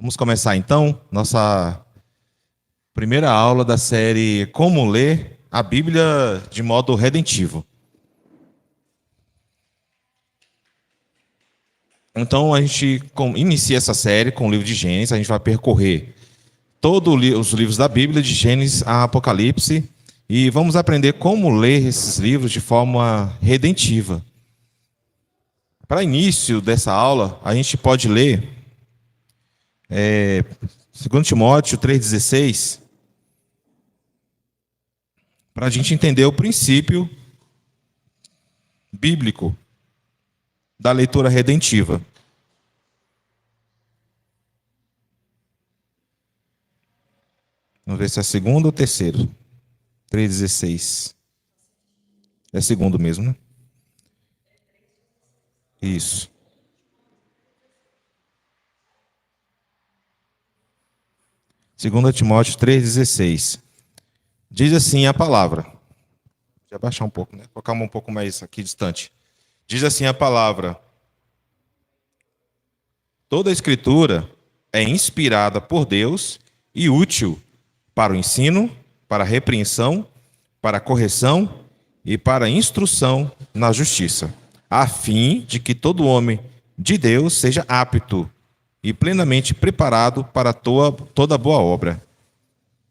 Vamos começar então nossa primeira aula da série Como Ler a Bíblia de modo redentivo. Então a gente inicia essa série com o livro de Gênesis, a gente vai percorrer todos os livros da Bíblia, de Gênesis a Apocalipse, e vamos aprender como ler esses livros de forma redentiva. Para início dessa aula, a gente pode ler 2 Timóteo 3,16, para a gente entender o princípio bíblico da leitura redentiva. Vamos ver se é segundo ou terceiro. 3,16. É segundo mesmo, né? Isso. Segundo Timóteo 3,16. Diz assim a palavra. Deixa eu abaixar um pouco, né? Colocar um pouco mais aqui distante. Diz assim a palavra: toda a escritura é inspirada por Deus e útil para o ensino, para a repreensão, para a correção e para a instrução na justiça, a fim de que todo homem de Deus seja apto e plenamente preparado para toda boa obra.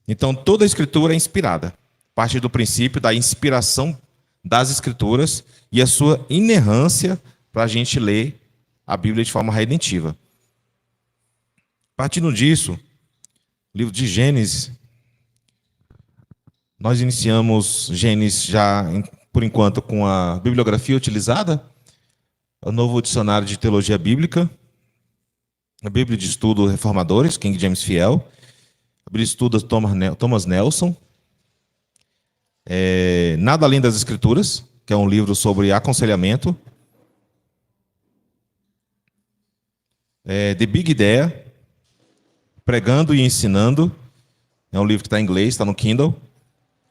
Então, toda a escritura é inspirada. Parte do princípio da inspiração das escrituras e a sua inerrância para a gente ler a Bíblia de forma redentiva. Partindo disso, livro de Gênesis, nós iniciamos Gênesis já, por enquanto, com a bibliografia utilizada, o Novo Dicionário de Teologia Bíblica, a Bíblia de Estudo Reformadores, King James Fiel, a Bíblia de Estudo Thomas Nelson, Nada Além das Escrituras, que é um livro sobre aconselhamento, The Big Idea, Pregando e Ensinando, é um livro que está em inglês, está no Kindle.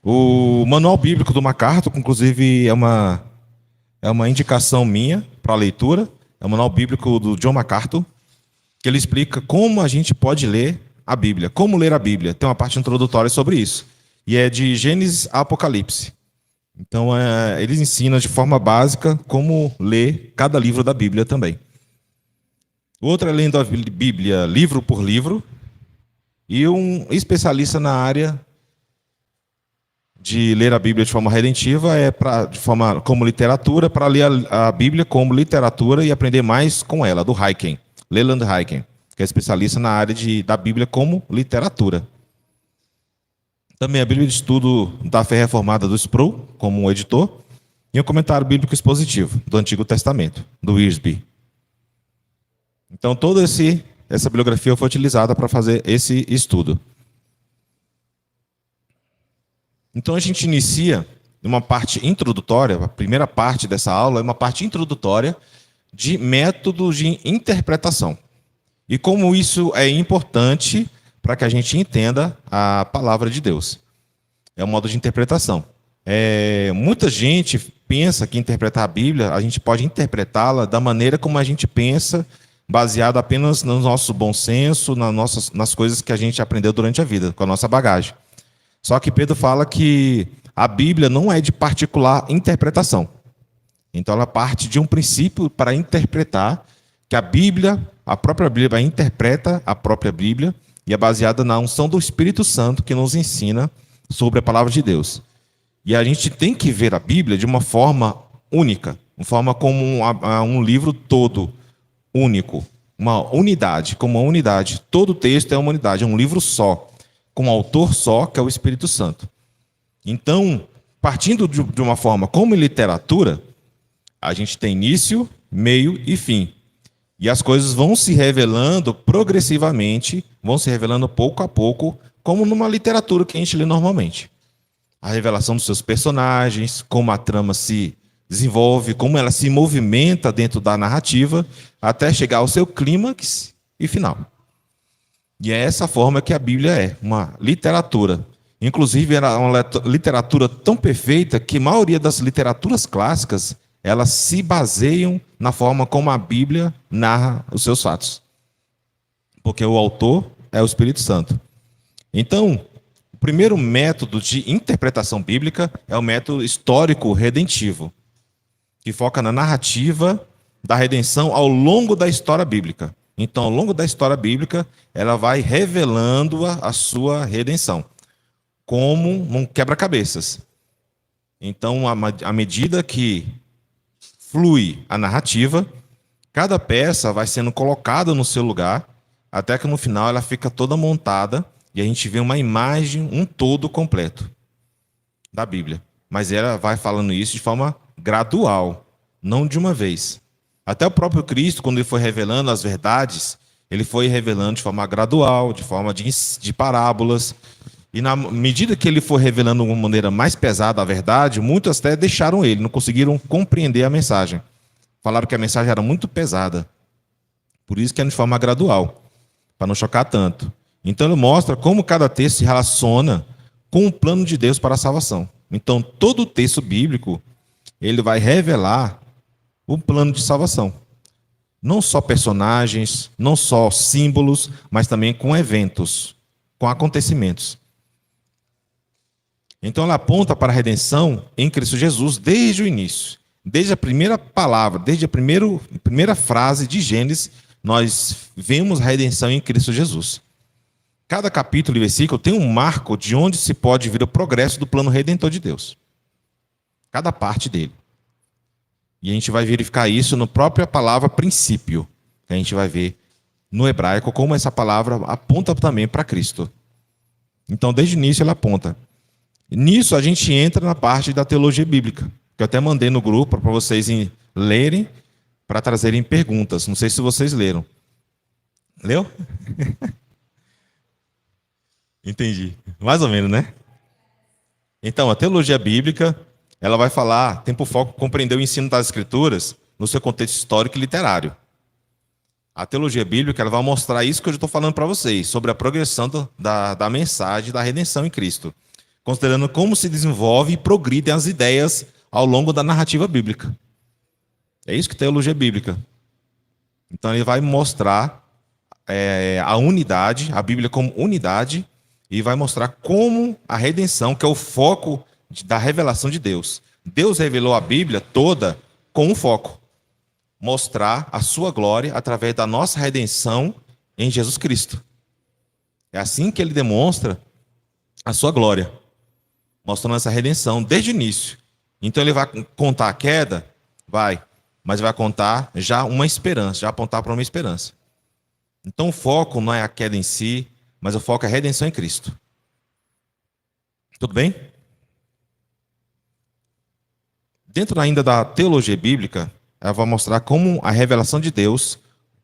O Manual Bíblico do MacArthur, que inclusive é uma indicação minha para a leitura, é o Manual Bíblico do John MacArthur, que ele explica como a gente pode ler a Bíblia, como ler a Bíblia. Tem uma parte introdutória sobre isso. E é de Gênesis a Apocalipse. Então, eles ensinam de forma básica como ler cada livro da Bíblia também. O outro é lendo a Bíblia livro por livro. E um especialista na área de ler a Bíblia de forma redentiva de forma como literatura, para ler a Bíblia como literatura e aprender mais com ela, do Hyken, Leland Hyken, que é especialista na área da Bíblia como literatura. Também a Bíblia de Estudo da Fé Reformada do Sproul, como um editor, e o Comentário Bíblico Expositivo do Antigo Testamento, do Wiersbe. Então, toda essa bibliografia foi utilizada para fazer esse estudo. Então, a gente inicia uma parte introdutória, a primeira parte dessa aula é uma parte introdutória de métodos de interpretação. E como isso é importante para que a gente entenda a palavra de Deus. É um modo de interpretação. Muita gente pensa que interpretar a Bíblia, a gente pode interpretá-la da maneira como a gente pensa, baseado apenas no nosso bom senso, nas coisas que a gente aprendeu durante a vida, com a nossa bagagem. Só que Pedro fala que a Bíblia não é de particular interpretação. Então ela parte de um princípio para interpretar que a própria Bíblia interpreta a própria Bíblia e é baseada na unção do Espírito Santo que nos ensina sobre a palavra de Deus. E a gente tem que ver a Bíblia de uma forma única, uma forma como um livro todo único, uma unidade, como uma unidade. Todo o texto é uma unidade, é um livro só, com um autor só, que é o Espírito Santo. Então, partindo de uma forma como literatura, a gente tem início, meio e fim. E as coisas vão se revelando progressivamente, vão se revelando pouco a pouco, como numa literatura que a gente lê normalmente. A revelação dos seus personagens, como a trama se desenvolve, como ela se movimenta dentro da narrativa, até chegar ao seu clímax e final. E é essa forma que a Bíblia é, uma literatura. Inclusive, era uma literatura tão perfeita que a maioria das literaturas clássicas elas se baseiam na forma como a Bíblia narra os seus fatos. porque o autor é o Espírito Santo. Então, o primeiro método de interpretação bíblica é o método histórico redentivo, que foca na narrativa da redenção ao longo da história bíblica. Então, ao longo da história bíblica, ela vai revelando a sua redenção, como um quebra-cabeças. Então, à medida que flui a narrativa, cada peça vai sendo colocada no seu lugar, até que no final ela fica toda montada e a gente vê uma imagem, um todo completo da Bíblia. Mas ela vai falando isso de forma gradual, não de uma vez. Até o próprio Cristo, quando ele foi revelando as verdades, ele foi revelando de forma gradual, de forma de parábolas. E na medida que ele foi revelando de uma maneira mais pesada a verdade, muitos até deixaram ele, não conseguiram compreender a mensagem. Falaram que a mensagem era muito pesada. Por isso que é de forma gradual, para não chocar tanto. Então ele mostra como cada texto se relaciona com o plano de Deus para a salvação. Então todo o texto bíblico, ele vai revelar o plano de salvação. Não só personagens, não só símbolos, mas também com eventos, com acontecimentos. Então ela aponta para a redenção em Cristo Jesus desde o início. Desde a primeira palavra, desde a primeira frase de Gênesis, nós vemos a redenção em Cristo Jesus. Cada capítulo e versículo tem um marco de onde se pode ver o progresso do plano redentor de Deus. Cada parte dele. E a gente vai verificar isso na própria palavra princípio. Que a gente vai ver no hebraico como essa palavra aponta também para Cristo. Então, desde o início, ela aponta. Nisso, a gente entra na parte da teologia bíblica, que eu até mandei no grupo para vocês lerem, para trazerem perguntas. Não sei se vocês leram. Leu? Entendi. Mais ou menos, né? Então, a teologia bíblica, ela vai falar, tem por foco compreender o ensino das Escrituras no seu contexto histórico e literário. A teologia bíblica, ela vai mostrar isso que eu já estou falando para vocês, sobre a progressão da mensagem da redenção em Cristo, considerando como se desenvolve e progridem as ideias ao longo da narrativa bíblica. É isso que é teologia bíblica. Então, ele vai mostrar a unidade, a Bíblia como unidade, e vai mostrar como a redenção, que é o foco da revelação de Deus. Deus revelou a Bíblia toda com um foco. Mostrar a sua glória através da nossa redenção em Jesus Cristo. É assim que ele demonstra a sua glória. Mostrando essa redenção desde o início. Então ele vai contar a queda? Vai. Mas vai contar já uma esperança, já apontar para uma esperança. Então o foco não é a queda em si, mas o foco é a redenção em Cristo. Tudo bem? Dentro ainda da teologia bíblica, ela vai mostrar como a revelação de Deus,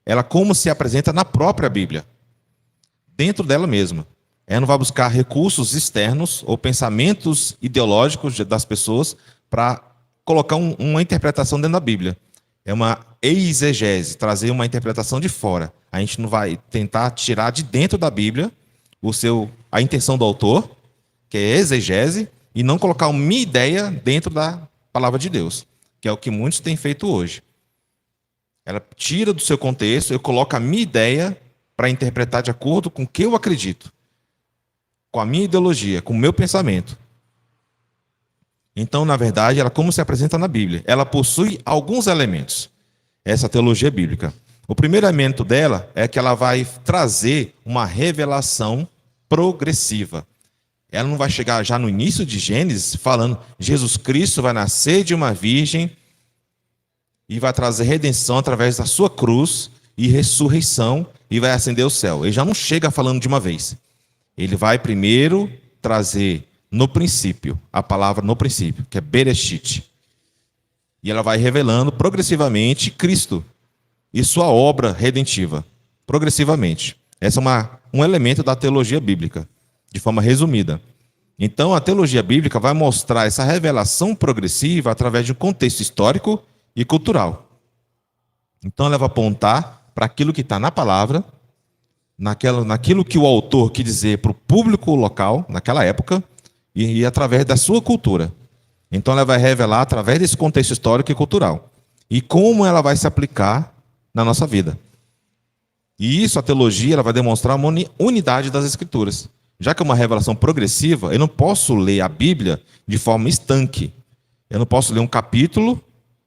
ela como se apresenta na própria Bíblia, dentro dela mesma. Ela não vai buscar recursos externos ou pensamentos ideológicos das pessoas para colocar uma interpretação dentro da Bíblia. É uma exegese, trazer uma interpretação de fora. A gente não vai tentar tirar de dentro da Bíblia a intenção do autor, que é exegese, e não colocar uma ideia dentro da palavra de Deus, que é o que muitos têm feito hoje. Ela tira do seu contexto, eu coloco a minha ideia para interpretar de acordo com o que eu acredito, com a minha ideologia, com o meu pensamento. Então, na verdade, ela como se apresenta na Bíblia. Ela possui alguns elementos, essa teologia bíblica. O primeiro elemento dela é que ela vai trazer uma revelação progressiva. Ela não vai chegar já no início de Gênesis falando Jesus Cristo vai nascer de uma virgem e vai trazer redenção através da sua cruz e ressurreição e vai ascender ao céu. Ele já não chega falando de uma vez. Ele vai primeiro trazer no princípio, a palavra no princípio, que é Bereshit. E ela vai revelando progressivamente Cristo e sua obra redentiva. Progressivamente. Esse é um elemento da teologia bíblica, de forma resumida. Então, a teologia bíblica vai mostrar essa revelação progressiva através de um contexto histórico e cultural. Então, ela vai apontar para aquilo que está na palavra, naquilo que o autor quis dizer para o público local, naquela época, e através da sua cultura. Então, ela vai revelar através desse contexto histórico e cultural. E como ela vai se aplicar na nossa vida. E isso, a teologia, ela vai demonstrar uma unidade das Escrituras. Já que é uma revelação progressiva, eu não posso ler a Bíblia de forma estanque. Eu não posso ler um capítulo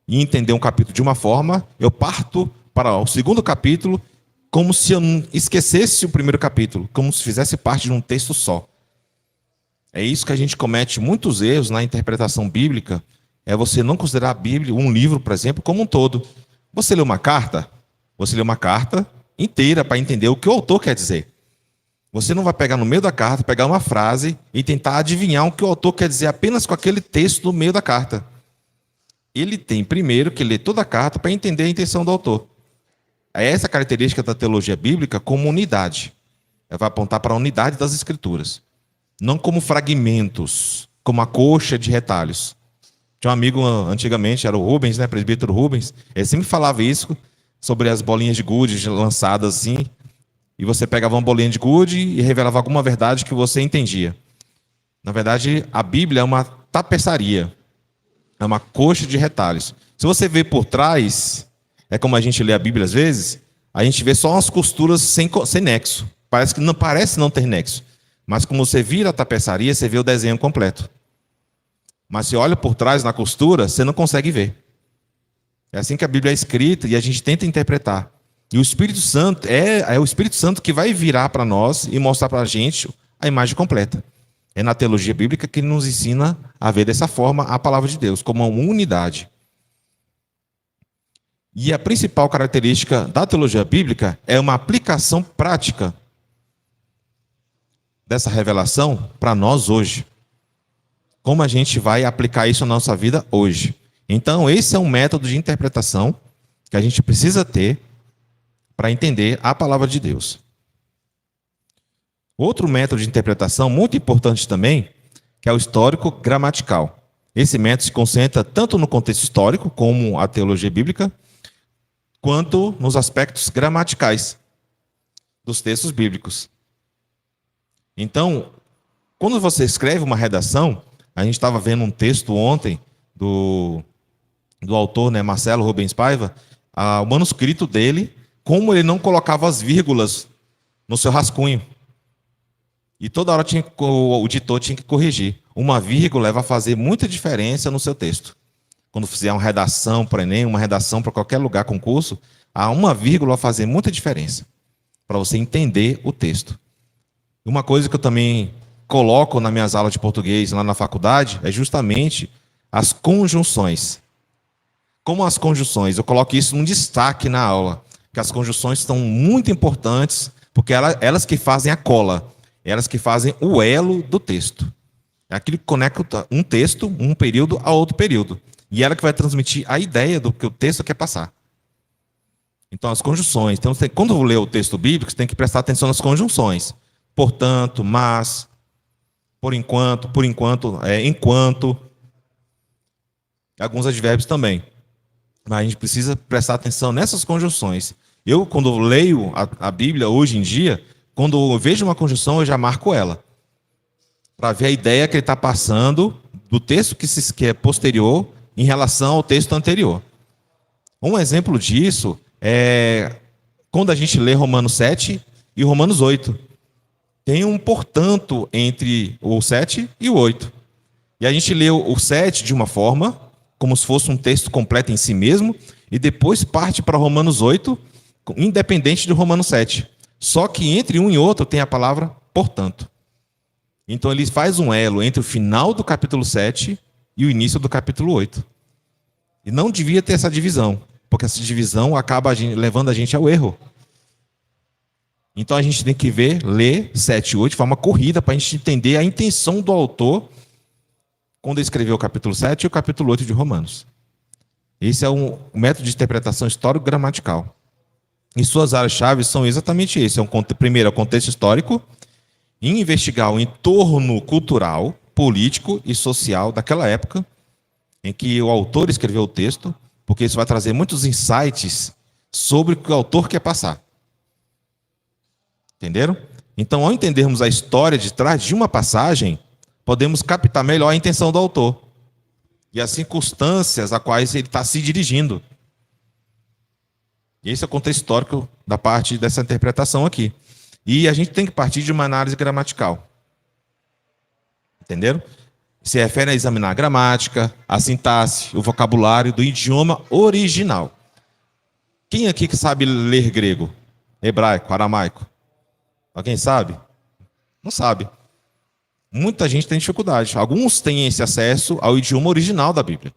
e entender um capítulo de uma forma, eu parto para o segundo capítulo como se eu não esquecesse o primeiro capítulo, como se fizesse parte de um texto só. É isso que a gente comete muitos erros na interpretação bíblica, é você não considerar a Bíblia, um livro, por exemplo, como um todo. Você lê uma carta inteira para entender o que o autor quer dizer. Você não vai pegar no meio da carta, pegar uma frase e tentar adivinhar o que o autor quer dizer apenas com aquele texto no meio da carta. Ele tem primeiro que ler toda a carta para entender a intenção do autor. É essa a característica da teologia bíblica como unidade. Ela vai apontar para a unidade das Escrituras. Não como fragmentos, como a coxa de retalhos. Tinha um amigo antigamente, era o Rubens, né, presbítero Rubens, ele sempre falava isso sobre as bolinhas de gude lançadas assim, e você pegava uma bolinha de gude e revelava alguma verdade que você entendia. Na verdade, a Bíblia é uma tapeçaria, é uma coxa de retalhos. Se você vê por trás, é como a gente lê a Bíblia às vezes, a gente vê só umas costuras sem nexo. Parece não ter nexo. Mas como você vira a tapeçaria, você vê o desenho completo. Mas se olha por trás na costura, você não consegue ver. É assim que a Bíblia é escrita e a gente tenta interpretar. E o Espírito Santo é o Espírito Santo que vai virar para nós e mostrar para a gente a imagem completa. É na teologia bíblica que ele nos ensina a ver dessa forma a palavra de Deus, como uma unidade. E a principal característica da teologia bíblica é uma aplicação prática dessa revelação para nós hoje. Como a gente vai aplicar isso na nossa vida hoje. Então, esse é um método de interpretação que a gente precisa ter para entender a palavra de Deus. Outro método de interpretação muito importante também, que é o histórico-gramatical. Esse método se concentra tanto no contexto histórico, como a teologia bíblica, quanto nos aspectos gramaticais dos textos bíblicos. Então, quando você escreve uma redação, a gente estava vendo um texto ontem do autor, né, Marcelo Rubens Paiva, o manuscrito dele, como ele não colocava as vírgulas no seu rascunho. E toda hora o editor tinha que corrigir. Uma vírgula vai fazer muita diferença no seu texto. Quando fizer uma redação para o Enem, uma redação para qualquer lugar, concurso, uma vírgula vai fazer muita diferença para você entender o texto. Uma coisa que eu também coloco nas minhas aulas de português lá na faculdade é justamente as conjunções. Como as conjunções? Eu coloco isso num destaque na aula, que as conjunções são muito importantes, porque elas que fazem a cola, elas que fazem o elo do texto. É aquilo que conecta um texto, um período, a outro período. E ela que vai transmitir a ideia do que o texto quer passar. Então, as conjunções. Então, quando eu ler o texto bíblico, você tem que prestar atenção nas conjunções. Portanto, mas, por enquanto, enquanto. Alguns advérbios também. Mas a gente precisa prestar atenção nessas conjunções. Eu, quando leio a Bíblia hoje em dia, quando eu vejo uma conjunção, eu já marco ela. Para ver a ideia que ele está passando do texto que é posterior em relação ao texto anterior. Um exemplo disso é quando a gente lê Romanos 7 e Romanos 8. Tem um portanto entre o 7 e o 8. E a gente lê o 7 de uma forma, como se fosse um texto completo em si mesmo, e depois parte para Romanos 8, independente de Romanos 7. Só que entre um e outro tem a palavra portanto. Então ele faz um elo entre o final do capítulo 7 e o início do capítulo 8. E não devia ter essa divisão, porque essa divisão acaba levando a gente ao erro. Então a gente tem que ler 7 e 8 de forma corrida para a gente entender a intenção do autor quando ele escreveu o capítulo 7 e o capítulo 8 de Romanos. Esse é um método de interpretação histórico-gramatical. E suas áreas-chave são exatamente esse. Primeiro, é o contexto histórico, e investigar o entorno cultural, político e social daquela época em que o autor escreveu o texto, porque isso vai trazer muitos insights sobre o que o autor quer passar. Entenderam? Então, ao entendermos a história de trás de uma passagem, podemos captar melhor a intenção do autor e as circunstâncias a quais ele está se dirigindo. Esse é o contexto histórico da parte dessa interpretação aqui. E a gente tem que partir de uma análise gramatical. Entenderam? Se refere a examinar a gramática, a sintaxe, o vocabulário do idioma original. Quem aqui que sabe ler grego, hebraico, aramaico? Alguém sabe? Não sabe. Muita gente tem dificuldade. Alguns têm esse acesso ao idioma original da Bíblia.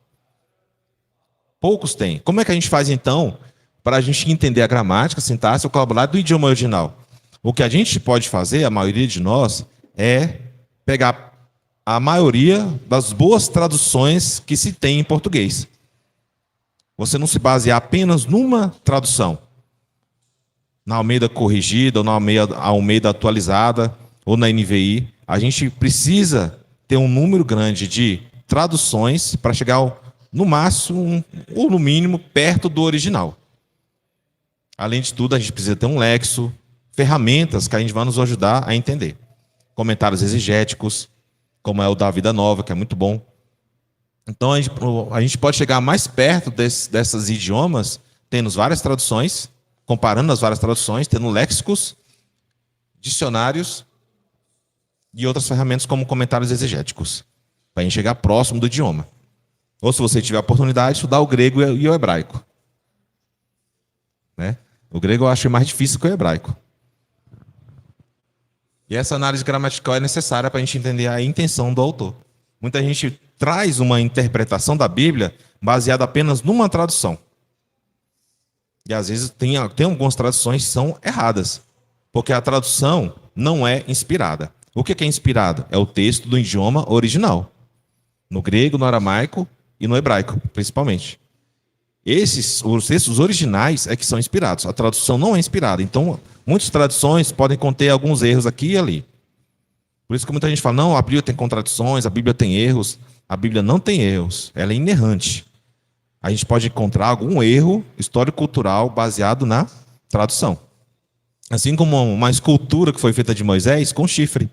Poucos têm. Como é que a gente faz, então, para a gente entender a gramática, a sintaxe, o vocabulário do idioma original? O que a gente pode fazer, a maioria de nós, é pegar a maioria das boas traduções que se tem em português. Você não se basear apenas numa tradução. Na Almeida corrigida, ou na Almeida atualizada, ou na NVI. A gente precisa ter um número grande de traduções para chegar, no máximo, ou no mínimo, perto do original. Além de tudo, a gente precisa ter um lexo, ferramentas que a gente vai nos ajudar a entender. Comentários exegéticos, como é o da Vida Nova, que é muito bom. Então, a gente pode chegar mais perto dessas idiomas, tendo várias traduções, comparando as várias traduções, tendo léxicos, dicionários e outras ferramentas como comentários exegéticos, para a gente chegar próximo do idioma. Ou, se você tiver a oportunidade, estudar o grego e o hebraico. Né? O grego eu acho mais difícil que o hebraico. E essa análise gramatical é necessária para a gente entender a intenção do autor. Muita gente traz uma interpretação da Bíblia baseada apenas numa tradução. E às vezes tem algumas traduções que são erradas, porque a tradução não é inspirada. O que é inspirado? É o texto do idioma original. No grego, no aramaico e no hebraico, principalmente. Os textos originais é que são inspirados. A tradução não é inspirada. Então, muitas traduções podem conter alguns erros aqui e ali. Por isso que muita gente fala, não, a Bíblia tem contradições, a Bíblia tem erros. A Bíblia não tem erros, ela é inerrante. A gente pode encontrar algum erro histórico-cultural baseado na tradução. Assim como uma escultura que foi feita de Moisés com chifre.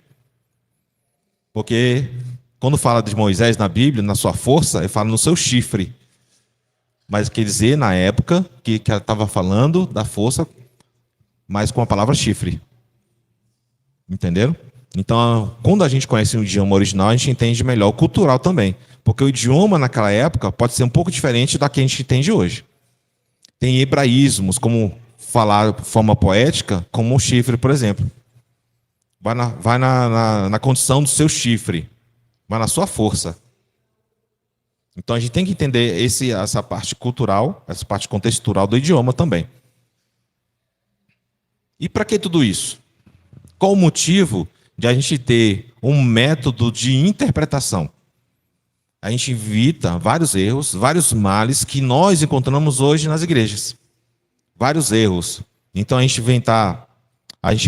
Porque quando fala de Moisés na Bíblia, na sua força, ele fala no seu chifre. Mas quer dizer, na época, que estava falando da força, mas com a palavra chifre. Entenderam? Então, quando a gente conhece o idioma original, a gente entende melhor o cultural também. Porque o idioma naquela época pode ser um pouco diferente da que a gente entende hoje. Tem hebraísmos, como falar de forma poética, como o chifre, por exemplo. Vai na condição do seu chifre. Vai na sua força. Então a gente tem que entender essa parte cultural, essa parte contextual do idioma também. E para que tudo isso? Qual o motivo de a gente ter um método de interpretação? A gente evita vários erros, vários males que nós encontramos hoje nas igrejas. Vários erros. Então a gente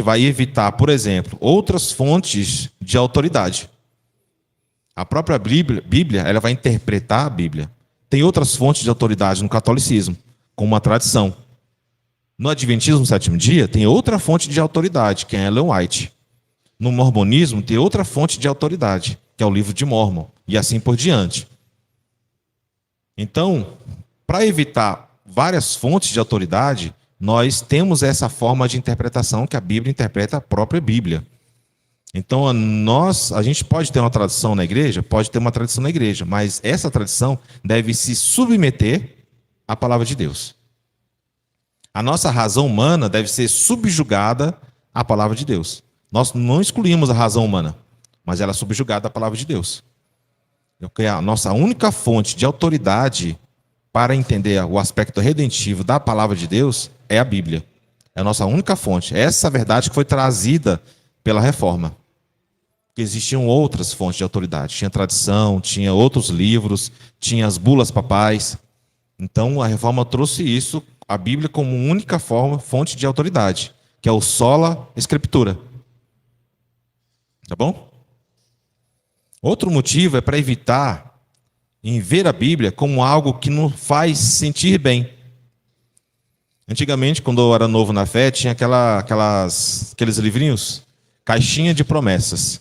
vai evitar, por exemplo, outras fontes de autoridade. A própria Bíblia, ela vai interpretar a Bíblia. Tem outras fontes de autoridade no catolicismo, como uma tradição. No Adventismo do Sétimo Dia, tem outra fonte de autoridade, que é Ellen White. No Mormonismo, tem outra fonte de autoridade, que é o livro de Mórmon, e assim por diante. Então, para evitar várias fontes de autoridade, nós temos essa forma de interpretação que a Bíblia interpreta a própria Bíblia. Então, a gente pode ter uma tradição na igreja? Pode ter uma tradição na igreja, mas essa tradição deve se submeter à palavra de Deus. A nossa razão humana deve ser subjugada à palavra de Deus. Nós não excluímos a razão humana, mas ela é subjugada à palavra de Deus. Porque a nossa única fonte de autoridade para entender o aspecto redentivo da palavra de Deus é a Bíblia. É a nossa única fonte. É essa verdade que foi trazida pela reforma. Porque existiam outras fontes de autoridade. Tinha tradição, tinha outros livros, tinha as bulas papais. Então a reforma trouxe isso, a Bíblia, como única fonte de autoridade, que é o sola escritura. Tá bom? Outro motivo é para evitar em ver a Bíblia como algo que nos faz sentir bem. Antigamente, quando eu era novo na fé, tinha aqueles livrinhos, caixinha de promessas.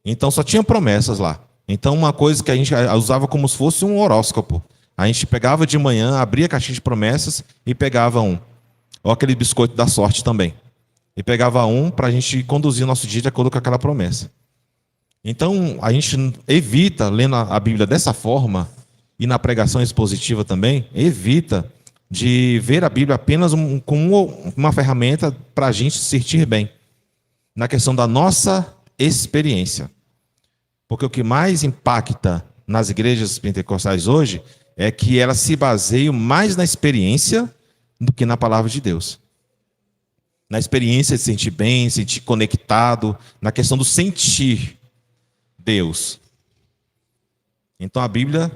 Então só tinha promessas lá. Então uma coisa que a gente usava como se fosse um horóscopo. A gente pegava de manhã, abria a caixinha de promessas e pegava um. Ou aquele biscoito da sorte também. E pegava um para a gente conduzir o nosso dia de acordo com aquela promessa. Então, a gente evita, lendo a Bíblia dessa forma, e na pregação expositiva também, evita de ver a Bíblia apenas como uma ferramenta para a gente se sentir bem, na questão da nossa experiência. Porque o que mais impacta nas igrejas pentecostais hoje é que elas se baseiam mais na experiência do que na palavra de Deus. Na experiência de sentir bem, sentir conectado, na questão do sentir Deus. Então a Bíblia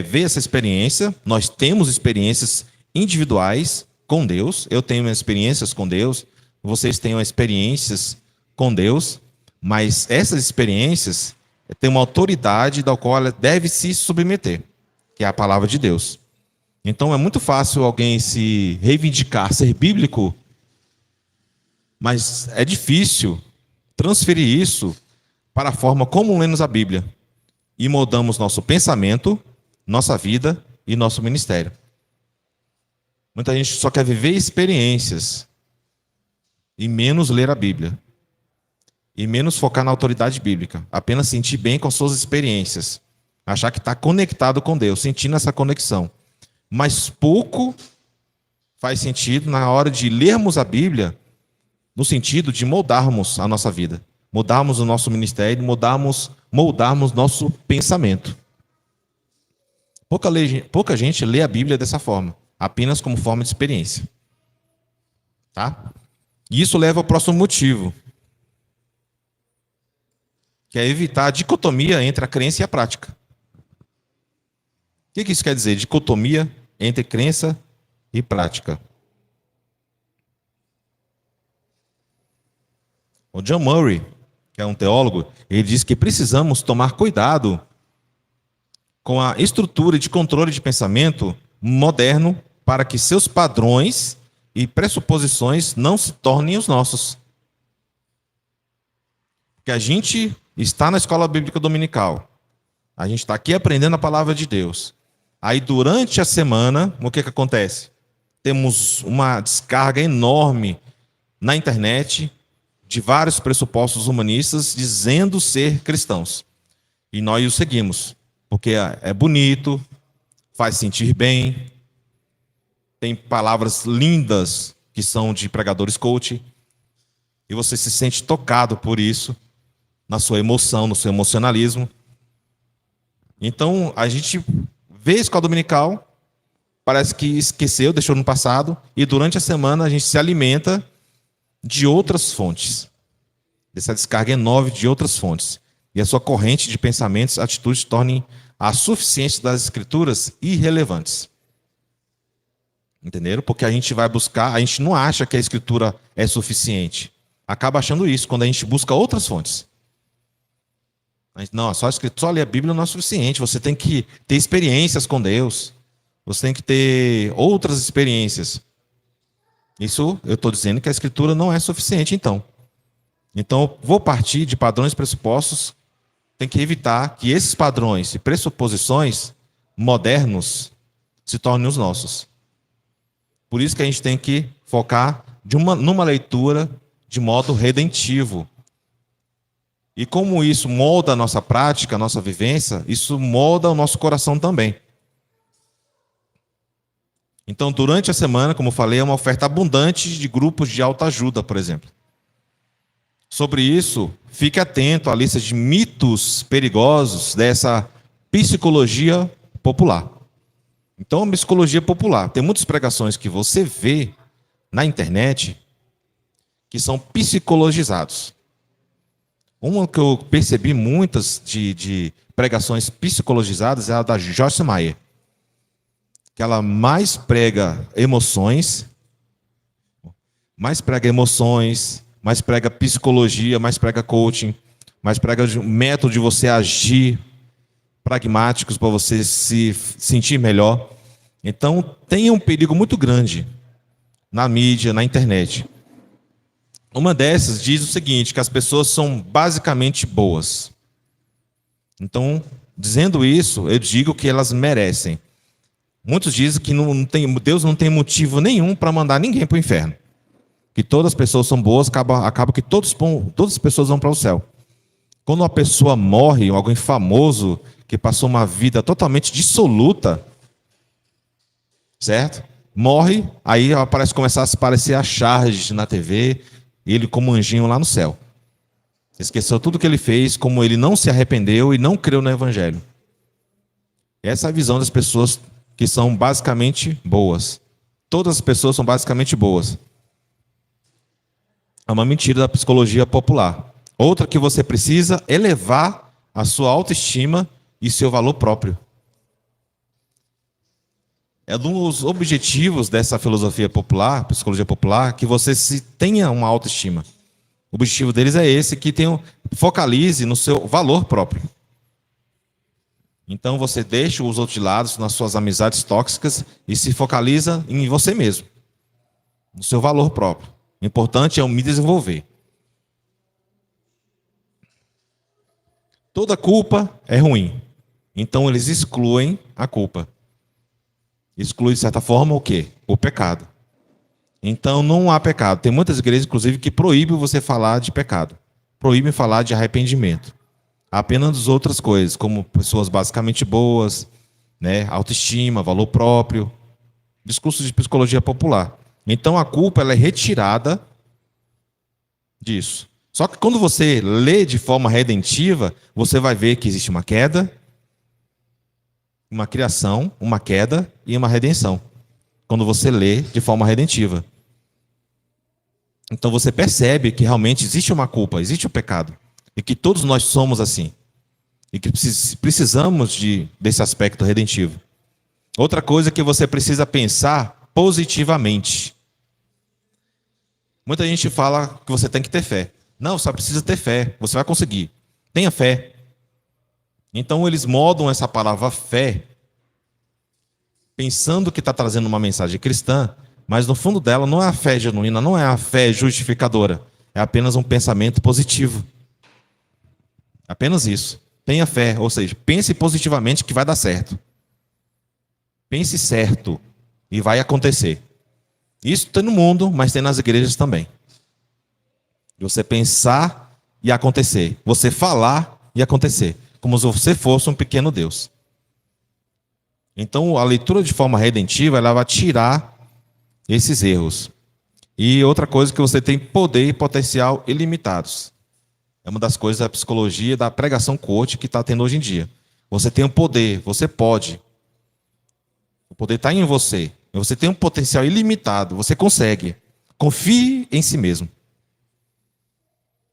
vê essa experiência. Nós temos experiências individuais com Deus. Eu tenho experiências com Deus. Vocês têm experiências com Deus. Mas essas experiências têm uma autoridade da qual ela deve se submeter, que é a palavra de Deus. Então é muito fácil alguém se reivindicar ser bíblico, mas é difícil transferir isso para a forma como lemos a Bíblia e moldamos nosso pensamento, nossa vida e nosso ministério. Muita gente só quer viver experiências e menos ler a Bíblia. E menos focar na autoridade bíblica. Apenas sentir bem com suas experiências. Achar que está conectado com Deus, sentindo essa conexão. Mas pouco faz sentido na hora de lermos a Bíblia, no sentido de moldarmos a nossa vida. Moldarmos o nosso ministério, moldarmos nosso pensamento. Pouca gente lê a Bíblia dessa forma. Apenas como forma de experiência. Tá? E isso leva ao próximo motivo, que é evitar a dicotomia entre a crença e a prática. O que isso quer dizer? Dicotomia entre crença e prática. O John Murray, que é um teólogo, ele diz que precisamos tomar cuidado com a estrutura de controle de pensamento moderno para que seus padrões e pressuposições não se tornem os nossos. Que a gente está na escola bíblica dominical. A gente está aqui aprendendo a palavra de Deus. Aí, durante a semana, o que acontece? Temos uma descarga enorme na internet de vários pressupostos humanistas dizendo ser cristãos. E nós os seguimos, porque é bonito, faz sentir bem, tem palavras lindas que são de pregadores coach, e você se sente tocado por isso, na sua emoção, no seu emocionalismo. Então, a gente vê a escola dominical, parece que esqueceu, deixou no passado, e durante a semana a gente se alimenta de outras fontes, dessa descarga enorme de outras fontes. E a sua corrente de pensamentos, atitudes, tornem a suficiência das escrituras irrelevantes. Entenderam? Porque a gente vai buscar, a gente não acha que a escritura é suficiente. Acaba achando isso quando a gente busca outras fontes. Não, só ler a Bíblia não é suficiente. Você tem que ter experiências com Deus. Você tem que ter outras experiências. Isso eu estou dizendo que a Escritura não é suficiente, então. Então, vou partir de padrões e pressupostos. Tem que evitar que esses padrões e pressuposições modernos se tornem os nossos. Por isso que a gente tem que focar numa leitura de modo redentivo. E como isso molda a nossa prática, a nossa vivência, isso molda o nosso coração também. Então, durante a semana, como eu falei, é uma oferta abundante de grupos de autoajuda, por exemplo. Sobre isso, fique atento à lista de mitos perigosos dessa psicologia popular. Então, a psicologia popular. Tem muitas pregações que você vê na internet que são psicologizados. Uma que eu percebi muitas de pregações psicologizadas é a da Joyce Meyer, que ela mais prega emoções, mais prega psicologia, mais prega coaching, mais prega método de você agir, pragmáticos para você se sentir melhor. Então, tem um perigo muito grande na mídia, na internet. Uma dessas diz o seguinte, que as pessoas são basicamente boas. Então, Dizendo isso, eu digo que elas merecem. Muitos dizem que Deus não tem motivo nenhum para mandar ninguém para o inferno. Que todas as pessoas são boas, acaba que todas as pessoas vão para o céu. Quando uma pessoa morre, alguém famoso, que passou uma vida totalmente dissoluta, certo? Morre, aí começar a se parecer a charge na TV, ele como anjinho lá no céu. Esqueceu tudo que ele fez, como ele não se arrependeu e não creu no Evangelho. Essa é a visão das pessoas que são basicamente boas. Todas as pessoas são basicamente boas. É uma mentira da psicologia popular. Outra que você precisa elevar a sua autoestima e seu valor próprio. É um dos objetivos dessa filosofia popular, psicologia popular, que você tenha uma autoestima. O objetivo deles é esse, que focalize no seu valor próprio. Então você deixa os outros de lado, nas suas amizades tóxicas, e se focaliza em você mesmo, no seu valor próprio. O importante é eu me desenvolver. Toda culpa é ruim. Então eles excluem a culpa. Exclui, de certa forma, o quê? O pecado. Então não há pecado. Tem muitas igrejas, inclusive, que proíbem você falar de pecado. Proíbem falar de arrependimento. Apenas outras coisas, como pessoas basicamente boas, né? Autoestima, valor próprio. Discurso de psicologia popular. Então a culpa ela é retirada disso. Só que quando você lê de forma redentiva, você vai ver que existe uma queda, uma criação, uma queda e uma redenção. Quando você lê de forma redentiva. Então você percebe que realmente existe uma culpa, existe o pecado. E que todos nós somos assim. E que precisamos desse aspecto redentivo. Outra coisa que você precisa pensar positivamente. Muita gente fala que você tem que ter fé. Não, só precisa ter fé. Você vai conseguir. Tenha fé. Então eles modam essa palavra fé, pensando que está trazendo uma mensagem cristã, mas no fundo dela não é a fé genuína, não é a fé justificadora. É apenas um pensamento positivo. Apenas isso. Tenha fé, ou seja, pense positivamente que vai dar certo. Pense certo e vai acontecer. Isso tem no mundo, mas tem nas igrejas também. Você pensar e acontecer. Você falar e acontecer. Como se você fosse um pequeno Deus. Então, a leitura de forma redentiva, ela vai tirar esses erros. E outra coisa que você tem poder e potencial ilimitados. É uma das coisas da psicologia, da pregação coach que está tendo hoje em dia. Você tem um poder, você pode. O poder está em você. Você tem um potencial ilimitado, você consegue. Confie em si mesmo.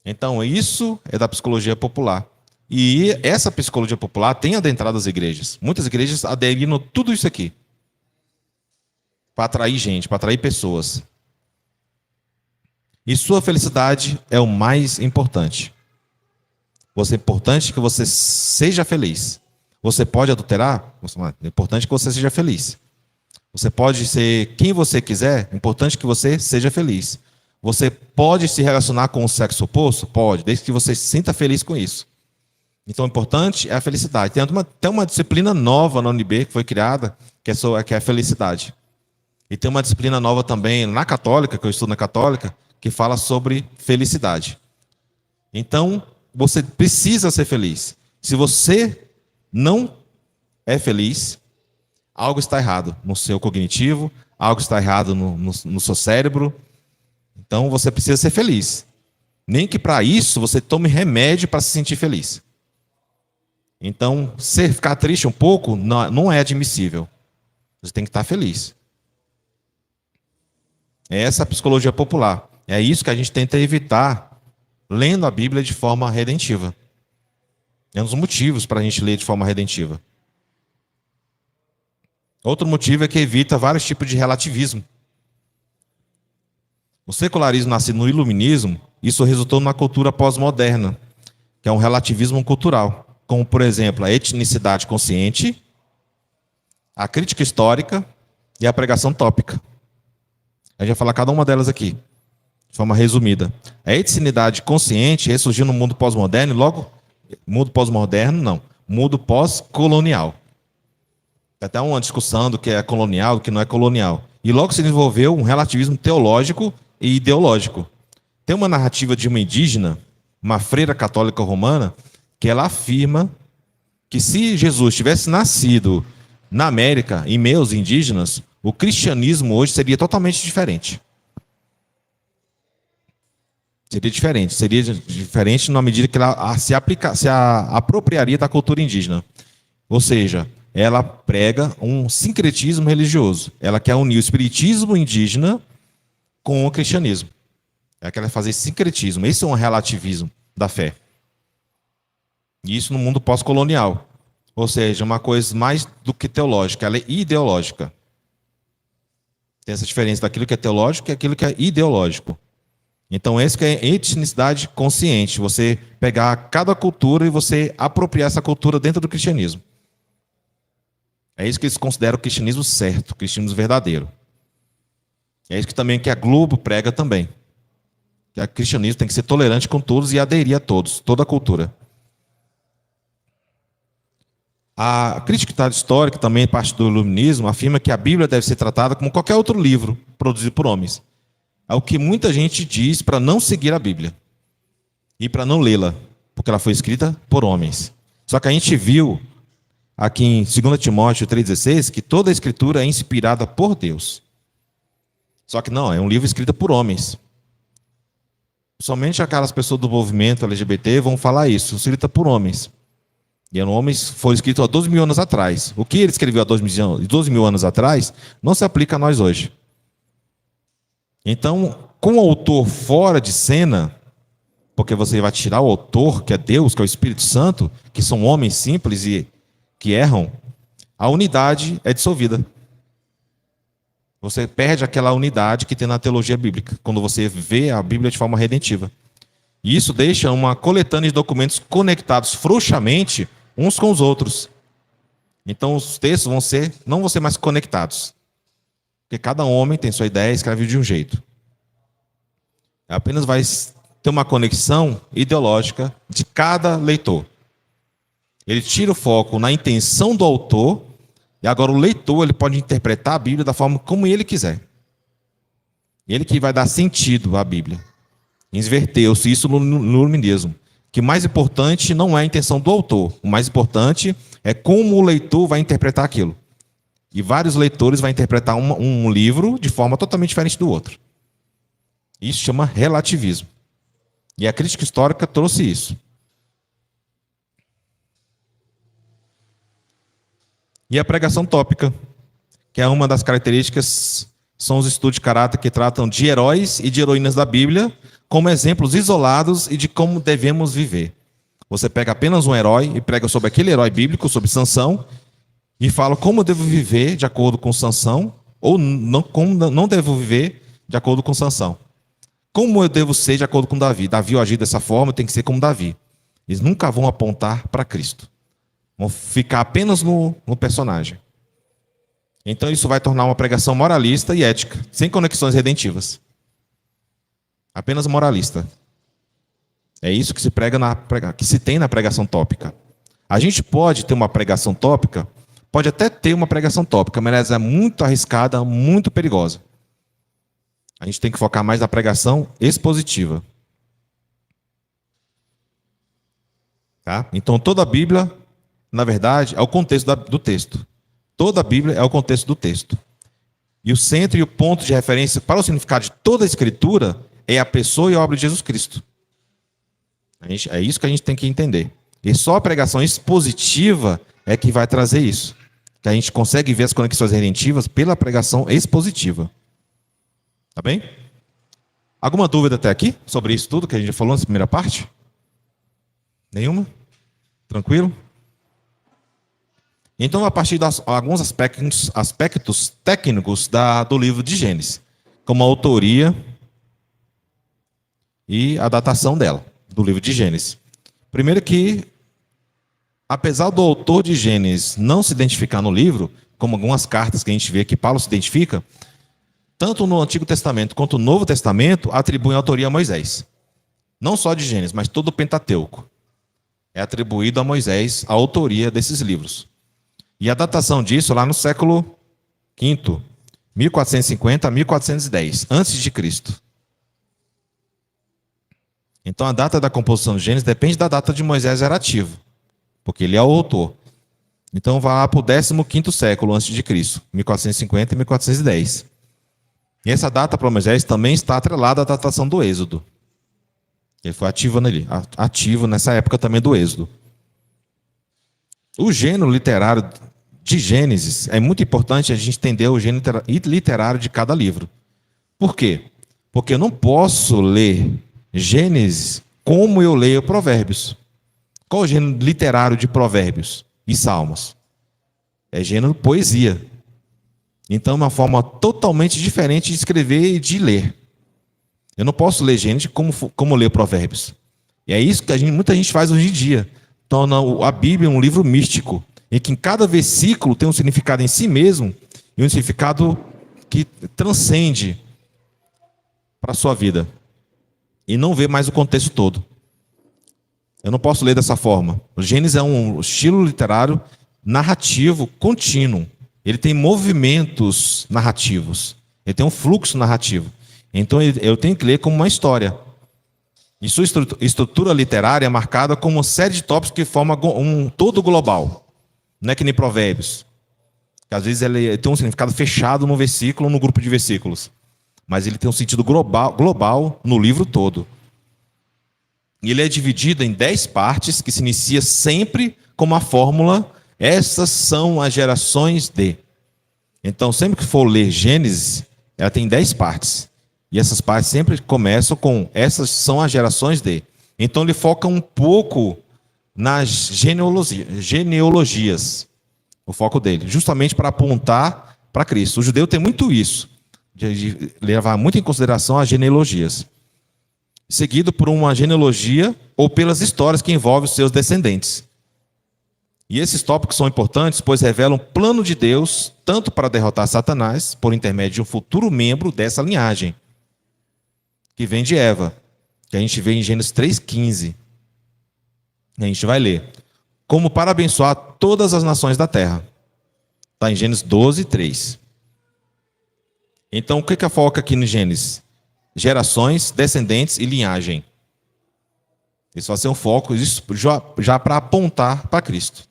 Então, isso é da psicologia popular. E essa psicologia popular tem adentrado as igrejas. Muitas igrejas aderiram tudo isso aqui. Para atrair gente, para atrair pessoas. E sua felicidade é o mais importante. É importante que você seja feliz. Você pode adulterar? É importante que você seja feliz. Você pode ser quem você quiser, é importante que você seja feliz. Você pode se relacionar com o sexo oposto? Pode, desde que você se sinta feliz com isso. Então, o importante é a felicidade. Tem uma disciplina nova na UNB que foi criada, que é a felicidade. E tem uma disciplina nova também na Católica, que eu estudo na Católica, que fala sobre felicidade. Então, você precisa ser feliz. Se você não é feliz, algo está errado no seu cognitivo, algo está errado no seu cérebro. Então, você precisa ser feliz. Nem que para isso você tome remédio para se sentir feliz. Então, ficar triste um pouco não é admissível. Você tem que estar feliz. É essa a psicologia popular. É isso que a gente tenta evitar lendo a Bíblia de forma redentiva. É um dos motivos para a gente ler de forma redentiva. Outro motivo é que evita vários tipos de relativismo. O secularismo nascido no iluminismo, isso resultou numa cultura pós-moderna, que é um relativismo cultural. Como, por exemplo, a etnicidade consciente, a crítica histórica e a pregação tópica. A gente vai falar cada uma delas aqui, de forma resumida. A etnicidade consciente ressurgiu no mundo pós-moderno, e logo, mundo pós-moderno, não. mundo pós-colonial. Tem até uma discussão do que é colonial, do que não é colonial. E logo se desenvolveu um relativismo teológico e ideológico. Tem uma narrativa de uma indígena, uma freira católica romana, que ela afirma que se Jesus tivesse nascido na América, em meio aos indígenas, o cristianismo hoje seria totalmente diferente. Seria diferente na medida que ela se apropriaria da cultura indígena. Ou seja, ela prega um sincretismo religioso. Ela quer unir o espiritismo indígena com o cristianismo. Ela quer fazer sincretismo. Esse é um relativismo da fé. Isso no mundo pós-colonial. Ou seja, uma coisa mais do que teológica, ela é ideológica. Tem essa diferença daquilo que é teológico e aquilo que é ideológico. Então, esse que é etnicidade consciente. Você pegar cada cultura e você apropriar essa cultura dentro do cristianismo. É isso que eles consideram o cristianismo certo, o cristianismo verdadeiro. É isso que também que a Globo prega também. Que o cristianismo tem que ser tolerante com todos e aderir a todos, toda a cultura. A crítica histórica, também parte do iluminismo, afirma que a Bíblia deve ser tratada como qualquer outro livro produzido por homens. É o que muita gente diz para não seguir a Bíblia e para não lê-la, porque ela foi escrita por homens. Só que a gente viu aqui em 2 Timóteo 3,16 que toda a escritura é inspirada por Deus. Só que não, é um livro escrito por homens. Somente aquelas pessoas do movimento LGBT vão falar isso, escrita por homens. E homens foi escrito há 12 mil anos atrás. O que ele escreveu há 12 mil anos atrás não se aplica a nós hoje. Então, com o autor fora de cena, porque você vai tirar o autor, que é Deus, que é o Espírito Santo, que são homens simples e que erram, a unidade é dissolvida. Você perde aquela unidade que tem na teologia bíblica, quando você vê a Bíblia de forma redentiva. E isso deixa uma coletânea de documentos conectados frouxamente uns com os outros. Então os textos não vão ser mais conectados. Porque cada homem tem sua ideia e escreve de um jeito. Apenas vai ter uma conexão ideológica de cada leitor. Ele tira o foco na intenção do autor, e agora o leitor ele pode interpretar a Bíblia da forma como ele quiser. Ele que vai dar sentido à Bíblia. Inverteu-se isso no iluminismo. Que o mais importante não é a intenção do autor. O mais importante é como o leitor vai interpretar aquilo. E vários leitores vão interpretar um livro de forma totalmente diferente do outro. Isso chama relativismo. E a crítica histórica trouxe isso. E a pregação tópica, que é uma das características, são os estudos de caráter que tratam de heróis e de heroínas da Bíblia como exemplos isolados e de como devemos viver. Você pega apenas um herói e prega sobre aquele herói bíblico, sobre Sansão, e fala como eu devo viver de acordo com Sansão, ou não, como não devo viver de acordo com Sansão. Como eu devo ser de acordo com Davi. Davi agir dessa forma, tem que ser como Davi. Eles nunca vão apontar para Cristo. Vão ficar apenas no personagem. Então isso vai tornar uma pregação moralista e ética, sem conexões redentivas. Apenas moralista. É isso que se prega que se tem na pregação tópica. A gente pode ter uma pregação tópica, pode até ter uma pregação tópica, mas ela é muito arriscada, muito perigosa. A gente tem que focar mais na pregação expositiva. Tá? Então toda a Bíblia, na verdade, é o contexto do texto. Toda a Bíblia é o contexto do texto. E o centro e o ponto de referência para o significado de toda a Escritura é a pessoa e a obra de Jesus Cristo. É isso que a gente tem que entender. E só a pregação expositiva é que vai trazer isso. Que a gente consegue ver as conexões redentivas pela pregação expositiva. Tá bem? Alguma dúvida até aqui sobre isso tudo que a gente já falou nessa primeira parte? Nenhuma? Tranquilo? Então, a partir de alguns aspectos técnicos do livro de Gênesis, como a autoria e a datação dela, do livro de Gênesis. Primeiro que, apesar do autor de Gênesis não se identificar no livro, como algumas cartas que a gente vê que Paulo se identifica, tanto no Antigo Testamento quanto no Novo Testamento atribuem a autoria a Moisés. Não só de Gênesis, mas todo o Pentateuco. É atribuído a Moisés a autoria desses livros. E a datação disso lá no século V, 1450 a 1410, antes de Cristo. Então a data da composição de Gênesis depende da data de Moisés era ativo, porque ele é o autor. Então vai lá para o 15º século antes de Cristo, 1450 e 1410. E essa data para Moisés também está atrelada à datação do Êxodo. Ele foi ativo nessa época também do Êxodo. O gênero literário de Gênesis é muito importante a gente entender o gênero literário de cada livro. Por quê? Porque eu não posso ler Gênesis como eu leio Provérbios. Qual é o gênero literário de Provérbios e Salmos? É gênero poesia. Então é uma forma totalmente diferente de escrever e de ler. Eu não posso ler Gênesis como ler Provérbios. E é isso que muita gente faz hoje em dia. Torna a Bíblia um livro místico, em que em cada versículo tem um significado em si mesmo e um significado que transcende para a sua vida. E não vê mais o contexto todo. Eu não posso ler dessa forma. O Gênesis é um estilo literário narrativo contínuo. Ele tem movimentos narrativos. Ele tem um fluxo narrativo. Então eu tenho que ler como uma história. E sua estrutura literária é marcada como uma série de tópicos que formam um todo global. Não é que nem Provérbios, que às vezes ele tem um significado fechado no versículo ou no grupo de versículos. Mas ele tem um sentido global no livro todo. E ele é dividido em 10 partes, que se inicia sempre com uma fórmula: essas são as gerações de. Então, sempre que for ler Gênesis, ela tem 10 partes. E essas partes sempre começam com essas são as gerações de. Então ele foca um pouco nas genealogias, o foco dele, justamente para apontar para Cristo. O judeu tem muito isso, de levar muito em consideração as genealogias. Seguido por uma genealogia ou pelas histórias que envolvem os seus descendentes. E esses tópicos são importantes, pois revelam o plano de Deus, tanto para derrotar Satanás, por intermédio de um futuro membro dessa linhagem, que vem de Eva, que a gente vê em Gênesis 3,15. A gente vai ler. Como para abençoar todas as nações da terra. Está em Gênesis 12:3. Então, o que foca aqui no Gênesis? Gerações, descendentes e linhagem. Isso vai ser um foco já para apontar para Cristo.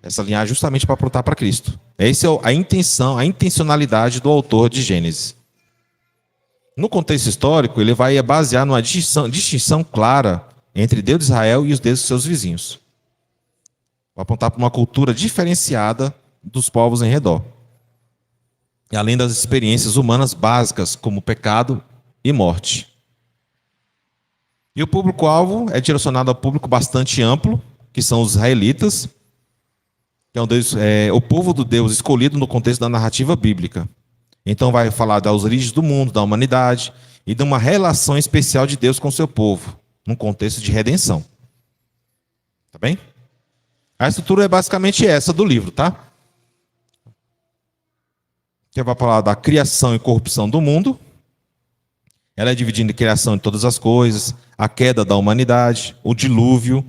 Essa linhagem justamente para apontar para Cristo. Essa é a intenção, a intencionalidade do autor de Gênesis. No contexto histórico, ele vai basear numa distinção clara entre Deus de Israel e os deuses de seus vizinhos. Vai apontar para uma cultura diferenciada dos povos em redor. E além das experiências humanas básicas, como pecado e morte. E o público-alvo é direcionado ao público bastante amplo, que são os israelitas, que é o povo do Deus escolhido no contexto da narrativa bíblica. Então vai falar das origens do mundo, da humanidade, e de uma relação especial de Deus com o seu povo, num contexto de redenção. Tá bem? A estrutura é basicamente essa do livro, tá? Que vai falar da criação e corrupção do mundo. Ela é dividida em criação de todas as coisas, a queda da humanidade, o dilúvio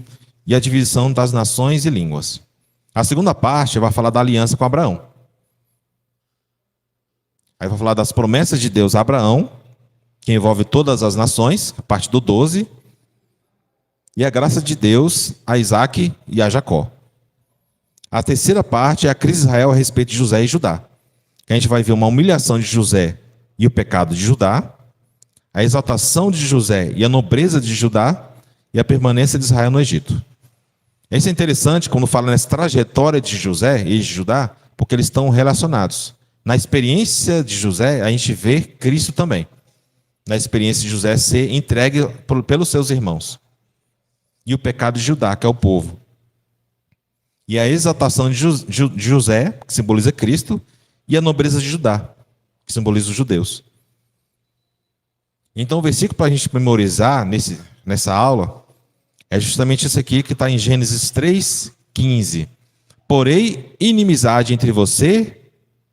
e a divisão das nações e línguas. A segunda parte vai falar da aliança com Abraão. Aí vai falar das promessas de Deus a Abraão, que envolve todas as nações, a parte do 12, e a graça de Deus a Isaac e a Jacó. A terceira parte é a crise de Israel a respeito de José e Judá. A gente vai ver uma humilhação de José e o pecado de Judá, a exaltação de José e a nobreza de Judá, e a permanência de Israel no Egito. Isso é interessante quando fala nessa trajetória de José e de Judá, porque eles estão relacionados. Na experiência de José, a gente vê Cristo também. Na experiência de José ser entregue pelos seus irmãos. E o pecado de Judá, que é o povo. E a exaltação de José, que simboliza Cristo, e a nobreza de Judá, que simboliza os judeus. Então o versículo para a gente memorizar nessa aula é justamente esse aqui que está em Gênesis 3,15. Porém, inimizade entre você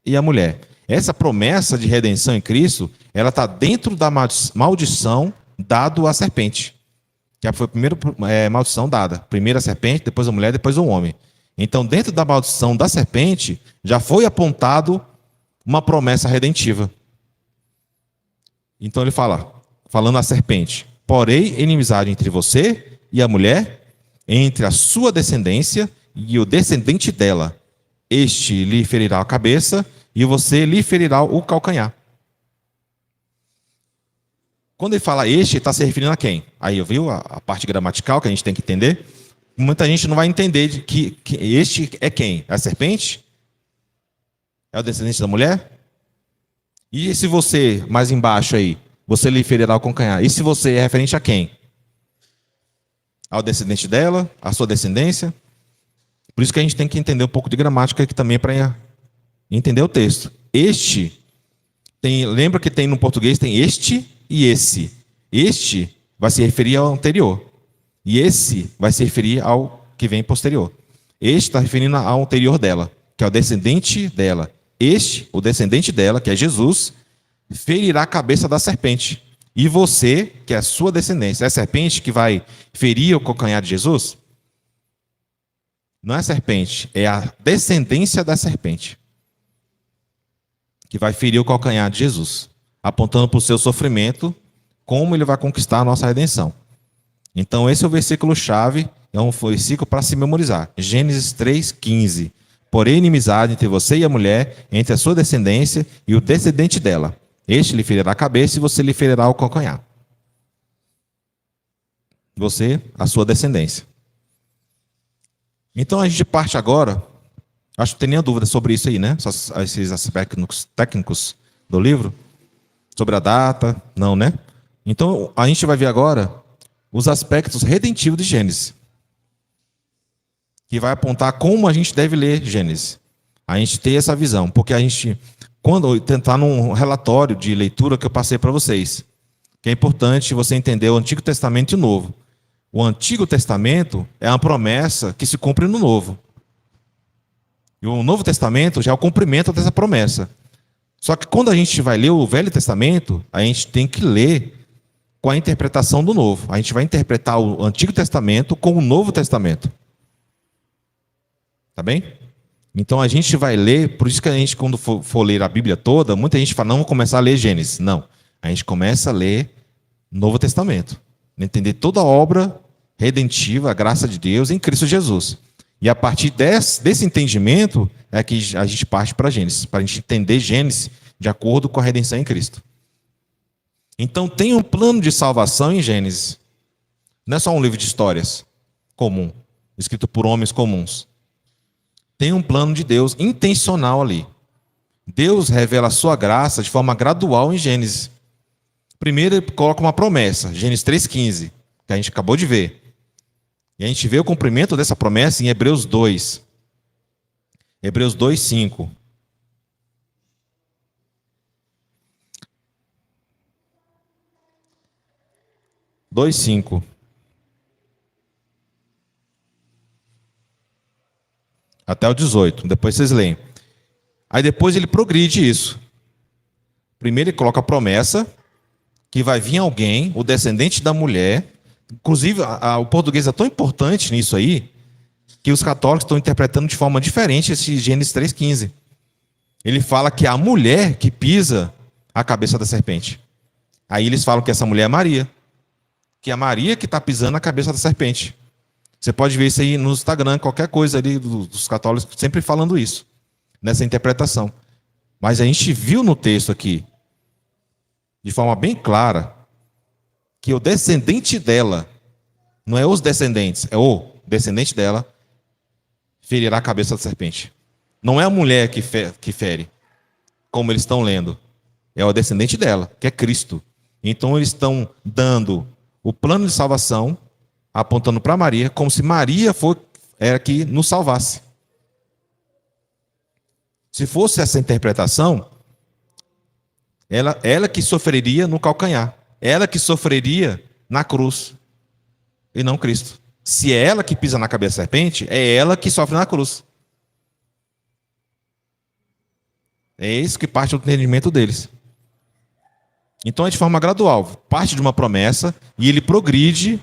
e a mulher. Essa promessa de redenção em Cristo, ela está dentro da maldição dado à serpente. que foi a primeira maldição dada. Primeiro a serpente, depois a mulher, depois o homem. Então, dentro da maldição da serpente, já foi apontado uma promessa redentiva. Então ele fala, falando à serpente: porém inimizade entre você e a mulher, entre a sua descendência e o descendente dela. Este lhe ferirá a cabeça e você lhe ferirá o calcanhar. Quando ele fala este, está se referindo a quem? Aí, viu a parte gramatical que a gente tem que entender? Muita gente não vai entender que este é quem? É a serpente? É o descendente da mulher? E se você, mais embaixo aí, você lhe ferirá o calcanhar? E se você é referente a quem? Ao descendente dela? À sua descendência? Por isso que a gente tem que entender um pouco de gramática aqui também para entender o texto. Este, lembra que tem no português, tem este e esse. Este vai se referir ao anterior. E esse vai se referir ao que vem posterior. Este está referindo ao anterior dela, que é o descendente dela. Este, o descendente dela, que é Jesus, ferirá a cabeça da serpente. E você, que é a sua descendência, é a serpente que vai ferir o calcanhar de Jesus? Não é a serpente, é a descendência da serpente que vai ferir o calcanhar de Jesus, apontando para o seu sofrimento, como ele vai conquistar a nossa redenção. Então esse é o versículo-chave, é um versículo para se memorizar. Gênesis 3,15. Porém, inimizade entre você e a mulher, entre a sua descendência e o descendente dela. Este lhe ferirá a cabeça e você lhe ferirá o calcanhar. Você, a sua descendência. Então a gente parte agora, acho que não tem nenhuma dúvida sobre isso aí, né? Esses aspectos técnicos do livro, sobre a data, não, né? Então a gente vai ver agora os aspectos redentivos de Gênesis, que vai apontar como a gente deve ler Gênesis. A gente ter essa visão, porque a gente, quando tentar num relatório de leitura que eu passei para vocês, que é importante você entender o Antigo Testamento e o Novo. O Antigo Testamento é uma promessa que se cumpre no Novo. E o Novo Testamento já é o cumprimento dessa promessa. Só que quando a gente vai ler o Velho Testamento, a gente tem que ler com a interpretação do Novo. A gente vai interpretar o Antigo Testamento com o Novo Testamento. Tá bem? Então a gente vai ler, por isso que a gente, quando for ler a Bíblia toda, muita gente fala, não, vou começar a ler Gênesis. Não. A gente começa a ler Novo Testamento. Entender toda a obra redentiva, a graça de Deus em Cristo Jesus. E a partir desse entendimento é que a gente parte para Gênesis, para a gente entender Gênesis de acordo com a redenção em Cristo. Então tem um plano de salvação em Gênesis. Não é só um livro de histórias comum, escrito por homens comuns. Tem um plano de Deus intencional ali. Deus revela a sua graça de forma gradual em Gênesis. Primeiro ele coloca uma promessa, Gênesis 3,15, que a gente acabou de ver. E a gente vê o cumprimento dessa promessa em Hebreus 2. Hebreus 2,5. Até o 18, depois vocês leem. Aí depois ele progride isso. Primeiro ele coloca a promessa que vai vir alguém, o descendente da mulher. Inclusive, o português é tão importante nisso aí, que os católicos estão interpretando de forma diferente esse Gênesis 3,15. Ele fala que é a mulher que pisa a cabeça da serpente. Aí eles falam que essa mulher é Maria. Que é a Maria que está pisando a cabeça da serpente. Você pode ver isso aí no Instagram, qualquer coisa ali dos católicos, sempre falando isso, nessa interpretação. Mas a gente viu no texto aqui, de forma bem clara, que o descendente dela, não é os descendentes, é o descendente dela, ferirá a cabeça da serpente. Não é a mulher que fere, como eles estão lendo. É o descendente dela, que é Cristo. Então eles estão dando o plano de salvação, apontando para Maria, como se Maria era que nos salvasse. Se fosse essa interpretação, ela que sofreria no calcanhar. Ela que sofreria na cruz. E não Cristo. Se é ela que pisa na cabeça da serpente, é ela que sofre na cruz. É isso que parte do entendimento deles. Então é de forma gradual. Parte de uma promessa e ele progride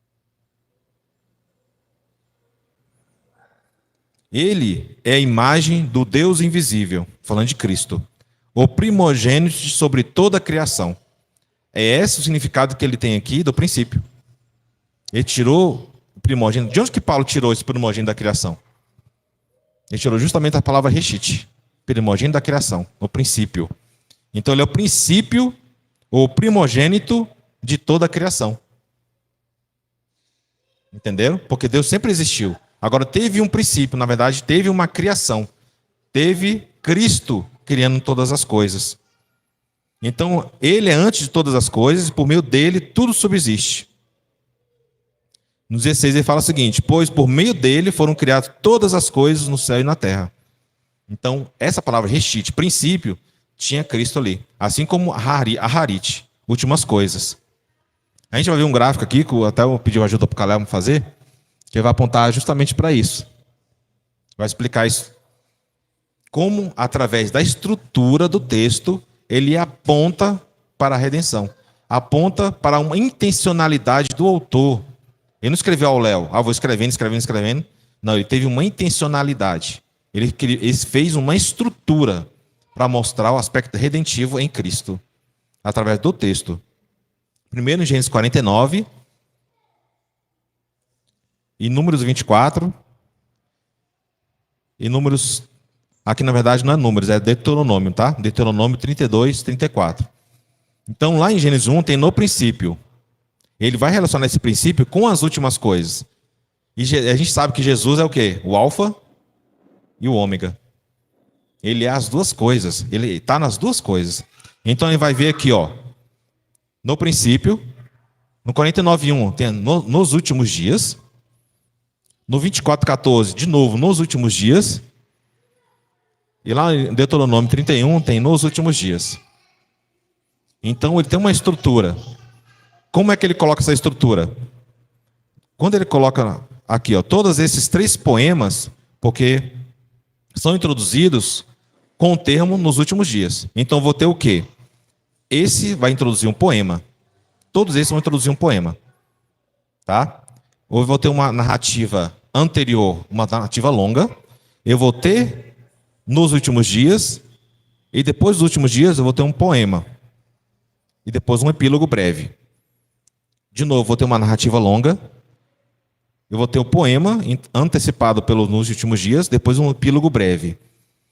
Ele é a imagem do Deus invisível, falando de Cristo, o primogênito sobre toda a criação. É esse o significado que ele tem aqui do princípio. Ele tirou o primogênito. De onde que Paulo tirou esse primogênito da criação? Ele tirou justamente a palavra reshit, primogênito da criação, o princípio. Então ele é o princípio, o primogênito de toda a criação. Entenderam? Porque Deus sempre existiu. Agora teve um princípio, na verdade teve uma criação. Teve Cristo criando todas as coisas. Então ele é antes de todas as coisas e por meio dele tudo subsiste. No 16 ele fala o seguinte: pois por meio dele foram criadas todas as coisas no céu e na terra. Então essa palavra reshit, princípio, tinha Cristo ali. Assim como a harit, últimas coisas. A gente vai ver um gráfico aqui, que até eu pedi ajuda para o Caleb fazer, que vai apontar justamente para isso. Vai explicar isso. Como, através da estrutura do texto, ele aponta para a redenção. Aponta para uma intencionalidade do autor. Ele não escreveu ao Léo, vou escrevendo. Não, ele teve uma intencionalidade. Ele fez uma estrutura para mostrar o aspecto redentivo em Cristo, através do texto. Primeiro em Gênesis 49, em Números 24, e Números, aqui na verdade não é Números, é Deuteronômio, tá? Deuteronômio 32, 34. Então lá em Gênesis 1 tem no princípio. Ele vai relacionar esse princípio com as últimas coisas. E a gente sabe que Jesus é o quê? O alfa e o ômega. Ele é as duas coisas, ele está nas duas coisas. Então ele vai ver aqui, ó, no princípio, no 49:1, tem nos últimos dias. No 24:14, de novo, nos últimos dias. E lá em Deuteronômio 31, tem nos últimos dias. Então ele tem uma estrutura. Como é que ele coloca essa estrutura? Quando ele coloca aqui, ó, todos esses 3 poemas, porque são introduzidos com o termo nos últimos dias. Então vou ter o quê? Esse vai introduzir um poema. Todos esses vão introduzir um poema. Tá? Ou eu vou ter uma narrativa anterior, uma narrativa longa. Eu vou ter nos últimos dias. E depois dos últimos dias eu vou ter um poema. E depois um epílogo breve. De novo, vou ter uma narrativa longa. Eu vou ter o poema antecipado nos últimos dias. Depois um epílogo breve.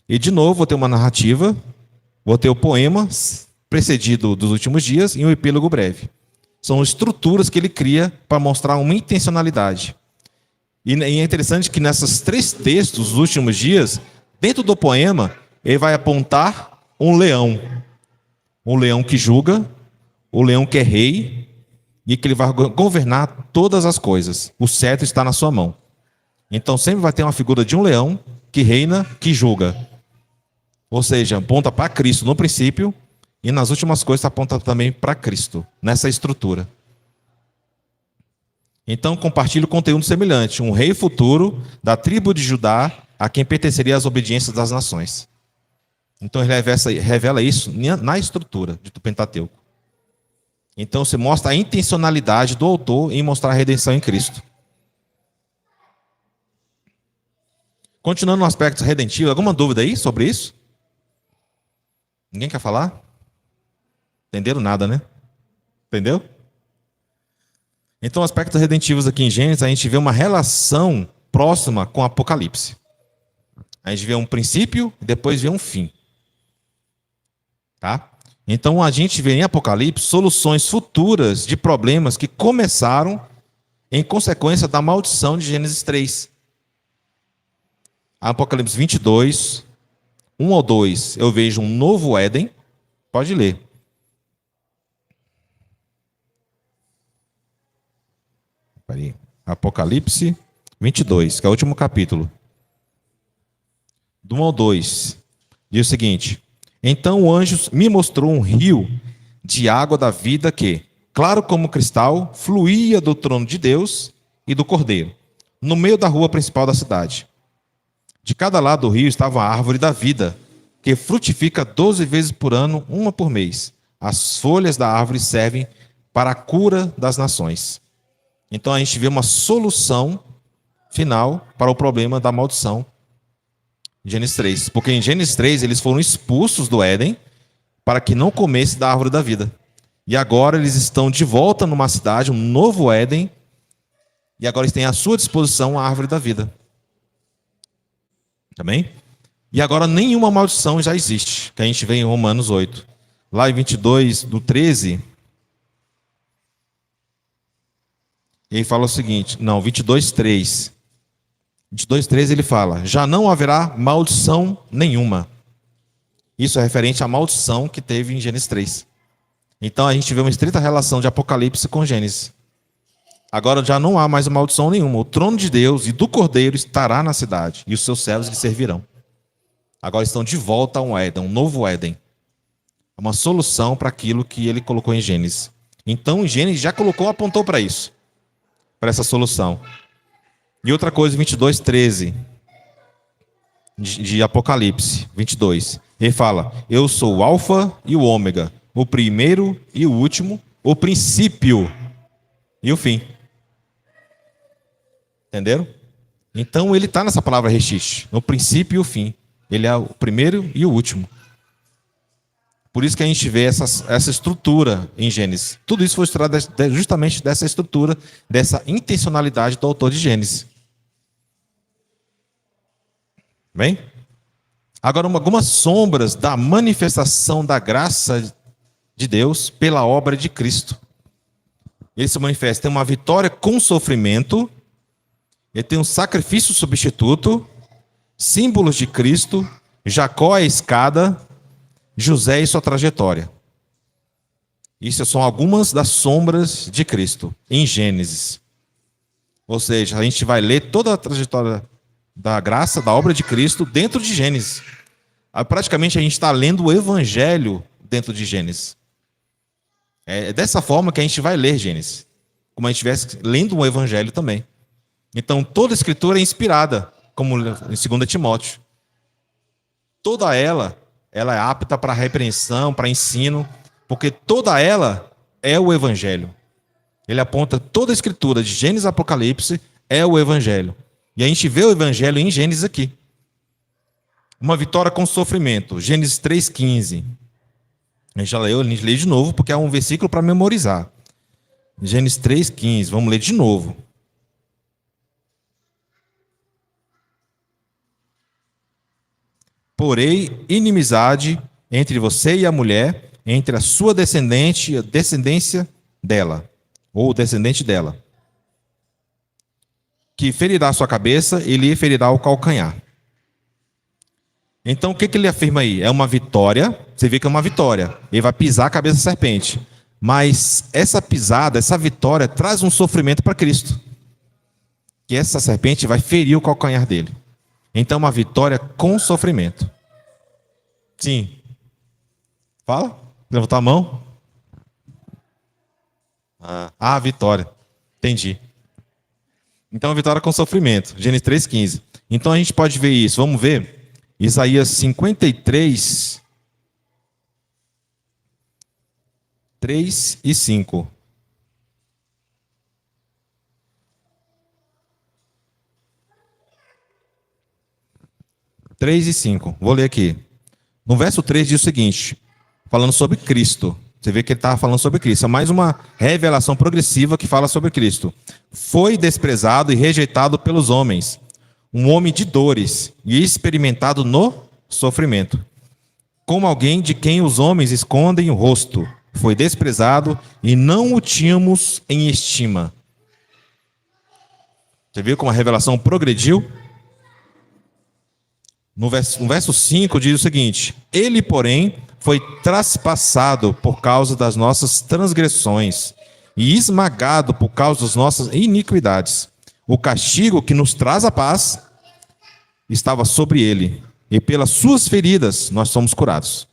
E de novo, vou ter uma narrativa. Vou ter o poema precedido dos últimos dias e um epílogo breve. São estruturas que ele cria para mostrar uma intencionalidade. E é interessante que nesses 3 textos, dos últimos dias, dentro do poema, ele vai apontar um leão. Um leão que julga, o leão que é rei, e que ele vai governar todas as coisas. O cetro está na sua mão. Então sempre vai ter uma figura de um leão que reina, que julga. Ou seja, aponta para Cristo no princípio, e nas últimas coisas aponta também para Cristo, nessa estrutura. Então compartilha o conteúdo semelhante. Um rei futuro da tribo de Judá, a quem pertenceria às obediências das nações. Então ele revela isso na estrutura do Pentateuco. Então você mostra a intencionalidade do autor em mostrar a redenção em Cristo. Continuando no aspecto redentivo, alguma dúvida aí sobre isso? Ninguém quer falar? Entenderam nada, né? Entendeu? Então, aspectos redentivos aqui em Gênesis, a gente vê uma relação próxima com Apocalipse. A gente vê um princípio e depois vê um fim. Tá? Então, a gente vê em Apocalipse soluções futuras de problemas que começaram em consequência da maldição de Gênesis 3. Apocalipse 22, 1 ao 2, eu vejo um novo Éden. Pode ler. Apocalipse 22, que é o último capítulo. Do 1 ao 2, diz o seguinte: então o anjo me mostrou um rio de água da vida que, claro como cristal, fluía do trono de Deus e do Cordeiro, no meio da rua principal da cidade. De cada lado do rio estava a árvore da vida, que frutifica 12 vezes por ano, uma por mês. As folhas da árvore servem para a cura das nações. Então a gente vê uma solução final para o problema da maldição Gênesis 3. Porque em Gênesis 3 eles foram expulsos do Éden para que não comesse da árvore da vida. E agora eles estão de volta numa cidade, um novo Éden, e agora eles têm à sua disposição a árvore da vida. Também? E agora nenhuma maldição já existe, que a gente vê em Romanos 8. Lá em 22, do 13, ele fala o seguinte, não, 22, 3. 22, 13 ele fala, já não haverá maldição nenhuma. Isso é referente à maldição que teve em Gênesis 3. Então a gente vê uma estrita relação de Apocalipse com Gênesis. Agora já não há mais maldição nenhuma. O trono de Deus e do Cordeiro estará na cidade, e os seus servos lhe servirão. Agora estão de volta a um Éden, um novo Éden. Uma solução para aquilo que ele colocou em Gênesis. Então, em Gênesis já colocou, apontou para isso. Para essa solução. E outra coisa, 22, 13. De Apocalipse, 22. Ele fala, eu sou o Alfa e o Ômega, o primeiro e o último, o princípio e o fim. Entenderam? Então ele está nessa palavra reshit, no princípio e o fim. Ele é o primeiro e o último. Por isso que a gente vê essa estrutura em Gênesis. Tudo isso foi estudado justamente dessa estrutura, dessa intencionalidade do autor de Gênesis. Bem? Agora, algumas sombras da manifestação da graça de Deus pela obra de Cristo. Ele se manifesta, tem uma vitória com sofrimento, ele tem um sacrifício substituto, símbolos de Cristo, Jacó a escada, José e sua trajetória. Isso são algumas das sombras de Cristo em Gênesis. Ou seja, a gente vai ler toda a trajetória da graça, da obra de Cristo dentro de Gênesis. Praticamente a gente está lendo o Evangelho dentro de Gênesis. É dessa forma que a gente vai ler Gênesis, como a gente estivesse lendo um Evangelho também. Então toda a Escritura é inspirada, como em 2 Timóteo. Toda ela é apta para repreensão, para ensino, porque toda ela é o Evangelho. Ele aponta toda a Escritura, de Gênesis a Apocalipse, é o Evangelho. E a gente vê o Evangelho em Gênesis aqui. Uma vitória com sofrimento. Gênesis 3,15. A gente já leu, a gente lê de novo, porque é um versículo para memorizar. Gênesis 3,15. Vamos ler de novo. Porém, inimizade entre você e a mulher, entre a sua descendente e a descendência dela, ou o descendente dela, que ferirá a sua cabeça e lhe ferirá o calcanhar. Então, o que ele afirma aí? É uma vitória, você vê que é uma vitória. Ele vai pisar a cabeça da serpente. Mas essa pisada, essa vitória, traz um sofrimento para Cristo. Que essa serpente vai ferir o calcanhar dele. Então, uma vitória com sofrimento. Sim. Fala? Levantar a mão. Vitória. Entendi. Então, a vitória com sofrimento. Gênesis 3,15. Então, a gente pode ver isso. Vamos ver? Isaías 53, 3 e 5. Três e 5. Vou ler aqui. No verso 3 diz o seguinte, falando sobre Cristo. Você vê que ele estava falando sobre Cristo. É mais uma revelação progressiva que fala sobre Cristo. Foi desprezado e rejeitado pelos homens, um homem de dores e experimentado no sofrimento. Como alguém de quem os homens escondem o rosto. Foi desprezado e não o tínhamos em estima. Você viu como a revelação progrediu? No verso 5 diz o seguinte: ele, porém, foi traspassado por causa das nossas transgressões e esmagado por causa das nossas iniquidades. O castigo que nos traz a paz estava sobre ele, e pelas suas feridas nós somos curados.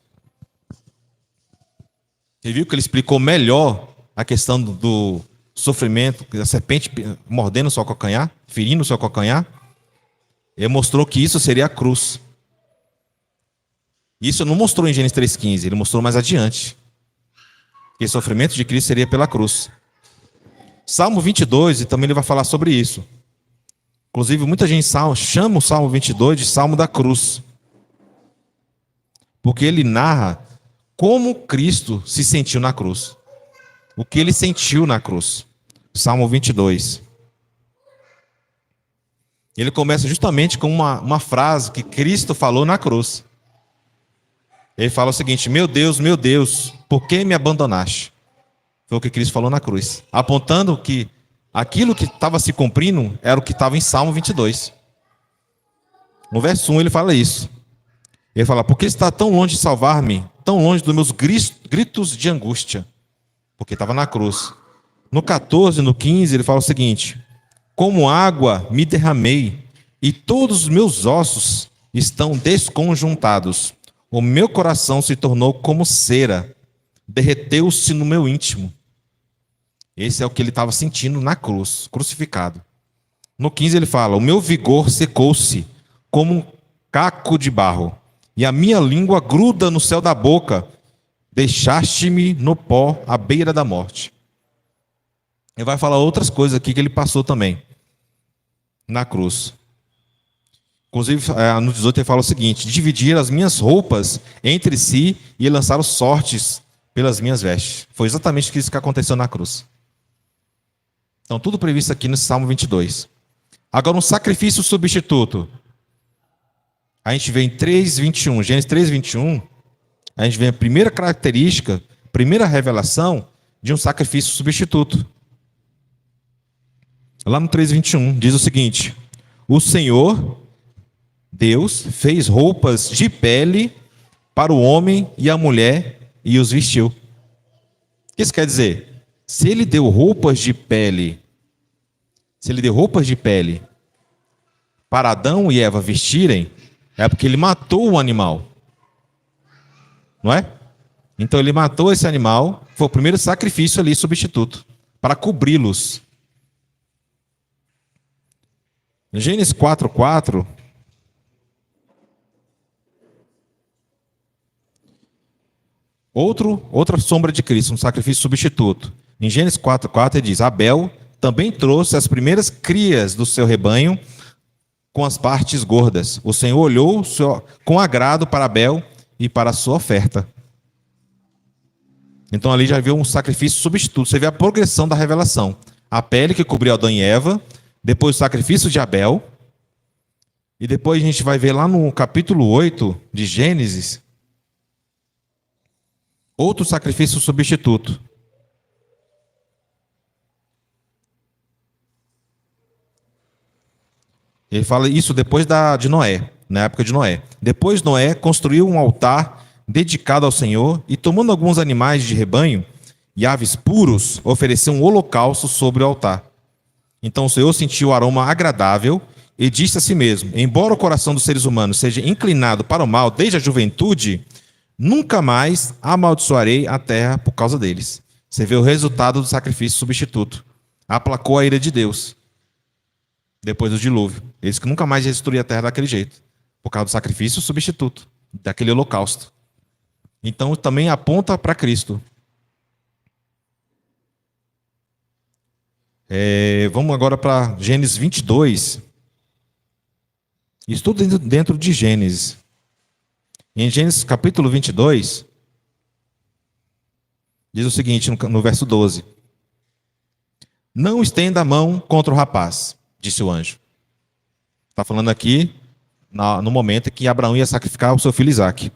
Você viu que ele explicou melhor a questão do sofrimento, da serpente mordendo o seu calcanhar, ferindo o seu calcanhar? Ele mostrou que isso seria a cruz. Isso não mostrou em Gênesis 3,15, ele mostrou mais adiante. Que o sofrimento de Cristo seria pela cruz. Salmo 22, e também ele vai falar sobre isso. Inclusive, muita gente chama o Salmo 22 de Salmo da Cruz, porque ele narra como Cristo se sentiu na cruz, o que ele sentiu na cruz. Salmo 22. Ele começa justamente com uma frase que Cristo falou na cruz. Ele fala o seguinte: meu Deus, por que me abandonaste? Foi o que Cristo falou na cruz, apontando que aquilo que estava se cumprindo era o que estava em Salmo 22. No verso 1 ele fala isso. Ele fala: por que está tão longe de salvar-me, tão longe dos meus gritos de angústia? Porque estava na cruz. No 14, no 15, ele fala o seguinte: como água me derramei, e todos os meus ossos estão desconjuntados. O meu coração se tornou como cera, derreteu-se no meu íntimo. Esse é o que ele estava sentindo na cruz, crucificado. No 15 ele fala: o meu vigor secou-se como um caco de barro, e a minha língua gruda no céu da boca. Deixaste-me no pó, à beira da morte. Ele vai falar outras coisas aqui que ele passou também na cruz. Inclusive, no 18 ele fala o seguinte: dividir as minhas roupas entre si e lançaram sortes pelas minhas vestes. Foi exatamente isso que aconteceu na cruz. Então, tudo previsto aqui no Salmo 22. Agora, um sacrifício substituto. A gente vê em 3:21, Gênesis 3:21, a gente vê a primeira característica, primeira revelação de um sacrifício substituto. Lá no 3:21 diz o seguinte: o Senhor Deus fez roupas de pele para o homem e a mulher e os vestiu. O que isso quer dizer? Se ele deu roupas de pele, para Adão e Eva vestirem, é porque ele matou o animal. Não é? Então ele matou esse animal, foi o primeiro sacrifício ali substituto, para cobri-los. Em Gênesis 4:4, outra sombra de Cristo, um sacrifício substituto. Em Gênesis 4:4 ele diz: Abel também trouxe as primeiras crias do seu rebanho com as partes gordas. O Senhor olhou com agrado para Abel e para a sua oferta. Então ali já viu um sacrifício substituto. Você vê a progressão da revelação. A pele que cobriu Adão e Eva, depois o sacrifício de Abel, e depois a gente vai ver lá no capítulo 8 de Gênesis, outro sacrifício substituto. Ele fala isso depois de Noé, na época de Noé. Depois Noé construiu um altar dedicado ao Senhor e, tomando alguns animais de rebanho e aves puros, ofereceu um holocausto sobre o altar. Então o Senhor sentiu o aroma agradável e disse a si mesmo: embora o coração dos seres humanos seja inclinado para o mal desde a juventude, nunca mais amaldiçoarei a terra por causa deles. Você vê o resultado do sacrifício substituto. Aplacou a ira de Deus depois do dilúvio. Eles que nunca mais iam destruir a terra daquele jeito, por causa do sacrifício substituto, daquele holocausto. Então também aponta para Cristo. Vamos agora para Gênesis 22. Isso tudo dentro de Gênesis. Em Gênesis capítulo 22, diz o seguinte no verso 12: não estenda a mão contra o rapaz, disse o anjo. Está falando aqui no momento em que Abraão ia sacrificar o seu filho Isaque.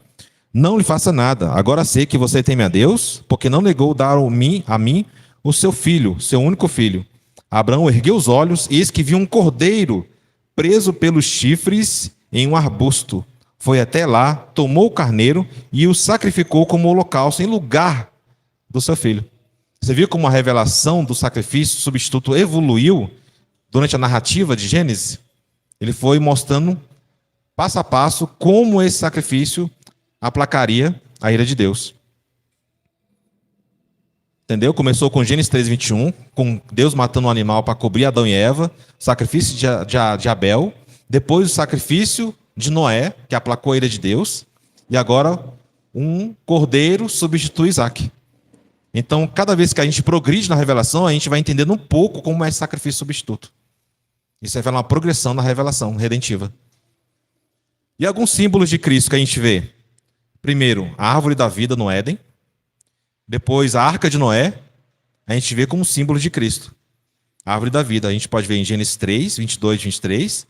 Não lhe faça nada, agora sei que você teme a Deus, porque não negou dar a mim o seu filho, seu único filho. Abraão ergueu os olhos e eis que viu um cordeiro preso pelos chifres em um arbusto. Foi até lá, tomou o carneiro e o sacrificou como holocausto em lugar do seu filho. Você viu como a revelação do sacrifício substituto evoluiu durante a narrativa de Gênesis? Ele foi mostrando passo a passo como esse sacrifício aplacaria a ira de Deus. Entendeu? Começou com Gênesis 3:21, com Deus matando um animal para cobrir Adão e Eva, sacrifício de Abel, depois o sacrifício de Noé, que aplacou a ira de Deus, e agora um cordeiro substitui Isaque. Então, cada vez que a gente progride na revelação, a gente vai entendendo um pouco como é esse sacrifício substituto. Isso revela uma progressão na revelação redentiva. E alguns símbolos de Cristo que a gente vê. Primeiro, a árvore da vida no Éden. Depois, a arca de Noé. A gente vê como símbolo de Cristo. A árvore da vida. A gente pode ver em Gênesis 3, 22 e 23.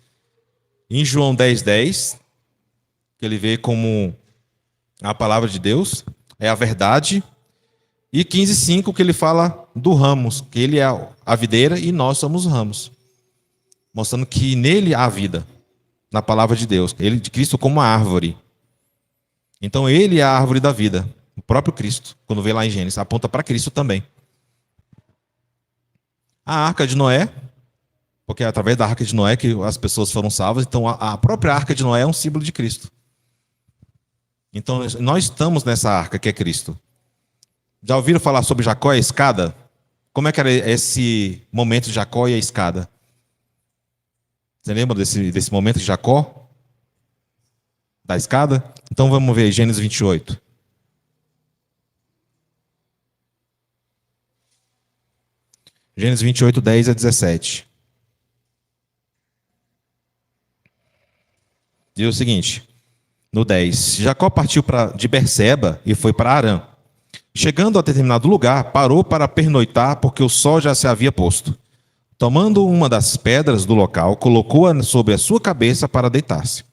Em João 10, 10. Que ele vê como a palavra de Deus. É a verdade. E 15, 5, que ele fala do ramos. Que ele é a videira e nós somos os ramos. Mostrando que nele há vida. Na palavra de Deus. Ele de Cristo como a árvore. Então ele é a árvore da vida. O próprio Cristo. Quando vê lá em Gênesis. Aponta para Cristo também. A arca de Noé. Porque é através da arca de Noé que as pessoas foram salvas. Então a própria arca de Noé é um símbolo de Cristo. Então nós estamos nessa arca que é Cristo. Já ouviram falar sobre Jacó e a escada? Como é que era esse momento de Jacó e a escada? Você lembra desse momento de Jacó? Da escada? Então vamos ver Gênesis 28. Gênesis 28, 10 a 17. Diz o seguinte, no 10. Jacó partiu de Berseba e foi para Harã. Chegando a determinado lugar, parou para pernoitar, porque o sol já se havia posto. Tomando uma das pedras do local, colocou-a sobre a sua cabeça para deitar-se.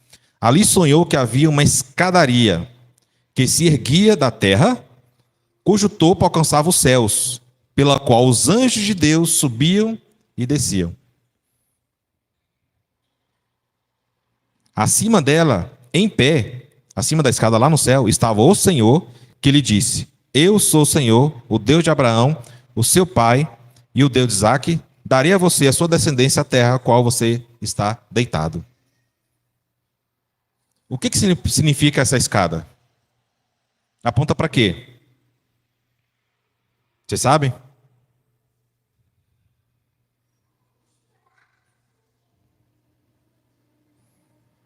Ali sonhou que havia uma escadaria que se erguia da terra, cujo topo alcançava os céus, pela qual os anjos de Deus subiam e desciam. Acima dela, em pé, acima da escada lá no céu, estava o Senhor, que lhe disse: Eu sou o Senhor, o Deus de Abraão, o seu pai, e o Deus de Isaque. Darei a você, a sua descendência, a terra a qual você está deitado. O que significa essa escada? Aponta para quê? Vocês sabem?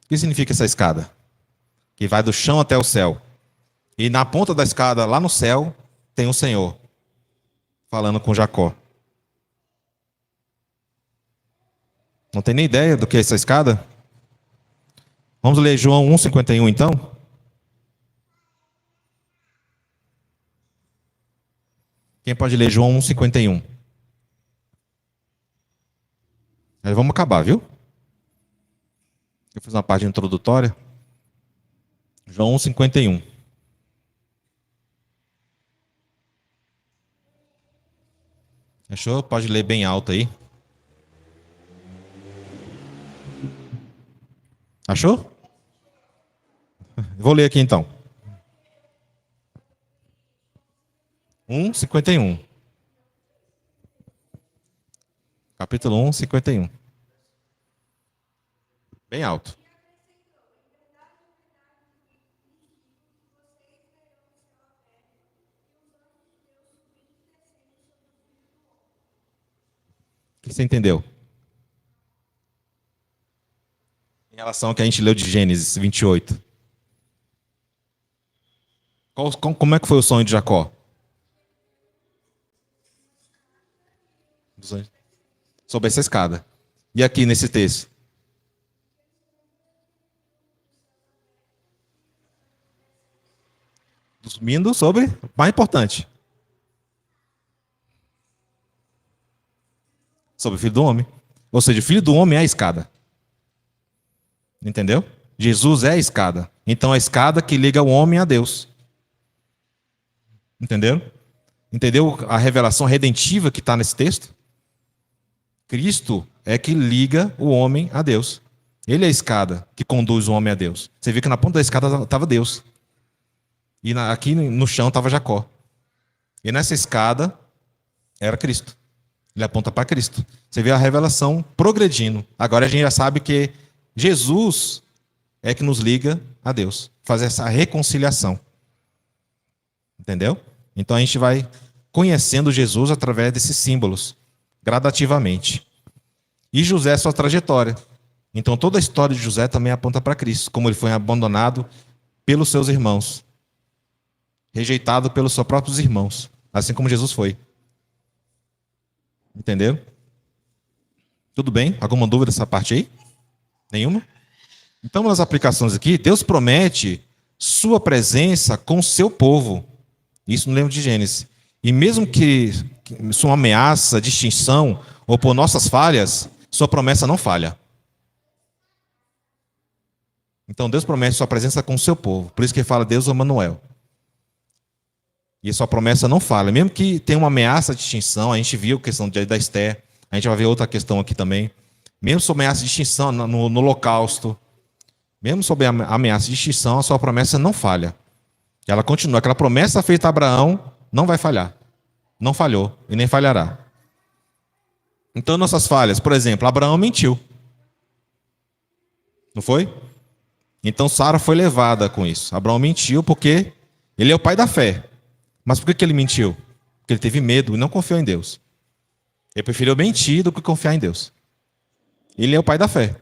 O que significa essa escada? Que vai do chão até o céu. E na ponta da escada, lá no céu, tem o Senhor falando com Jacó. Não tem nem ideia do que é essa escada? Vamos ler João 1,51 então? Quem pode ler João 1,51? Aí vamos acabar, viu? Eu fiz uma parte introdutória. João 1,51. Achou? Pode ler bem alto aí. Achou? Vou ler aqui então. 1,51. Capítulo 1, 51. Bem alto. O que você entendeu? Em relação ao que a gente leu de Gênesis 28. Como é que foi o sonho de Jacó? Sobre essa escada. E aqui nesse texto? Dormindo sobre o mais importante. Sobre o filho do homem. Ou seja, o filho do homem é a escada. Entendeu? Jesus é a escada. Então a escada que liga o homem a Deus. Entendeu? Entendeu a revelação redentiva que está nesse texto? Cristo é que liga o homem a Deus. Ele é a escada que conduz o homem a Deus. Você vê que na ponta da escada estava Deus. E aqui no chão estava Jacó. E nessa escada era Cristo. Ele aponta para Cristo. Você vê a revelação progredindo. Agora a gente já sabe que Jesus é que nos liga a Deus. Faz essa reconciliação. Entendeu? Então a gente vai conhecendo Jesus através desses símbolos, gradativamente. E José, sua trajetória. Então toda a história de José também aponta para Cristo, como ele foi abandonado pelos seus irmãos, rejeitado pelos seus próprios irmãos, assim como Jesus foi. Entendeu? Tudo bem? Alguma dúvida dessa parte aí? Nenhuma? Então, nas aplicações aqui, Deus promete sua presença com o seu povo. Isso no livro de Gênesis. E mesmo que sua ameaça de extinção ou por nossas falhas, sua promessa não falha. Então, Deus promete sua presença com o seu povo. Por isso que ele fala Deus Emmanuel. E a sua promessa não falha. Mesmo que tenha uma ameaça de extinção, a gente viu a questão da Esther, a gente vai ver outra questão aqui também. Mesmo sob ameaça de extinção no Holocausto, mesmo sob a ameaça de extinção, a sua promessa não falha. Ela continua. Aquela promessa feita a Abraão não vai falhar. Não falhou e nem falhará. Então, nossas falhas, por exemplo, Abraão mentiu. Não foi? Então, Sara foi levada com isso. Abraão mentiu porque ele é o pai da fé. Mas por que ele mentiu? Porque ele teve medo e não confiou em Deus. Ele preferiu mentir do que confiar em Deus. Ele é o pai da fé.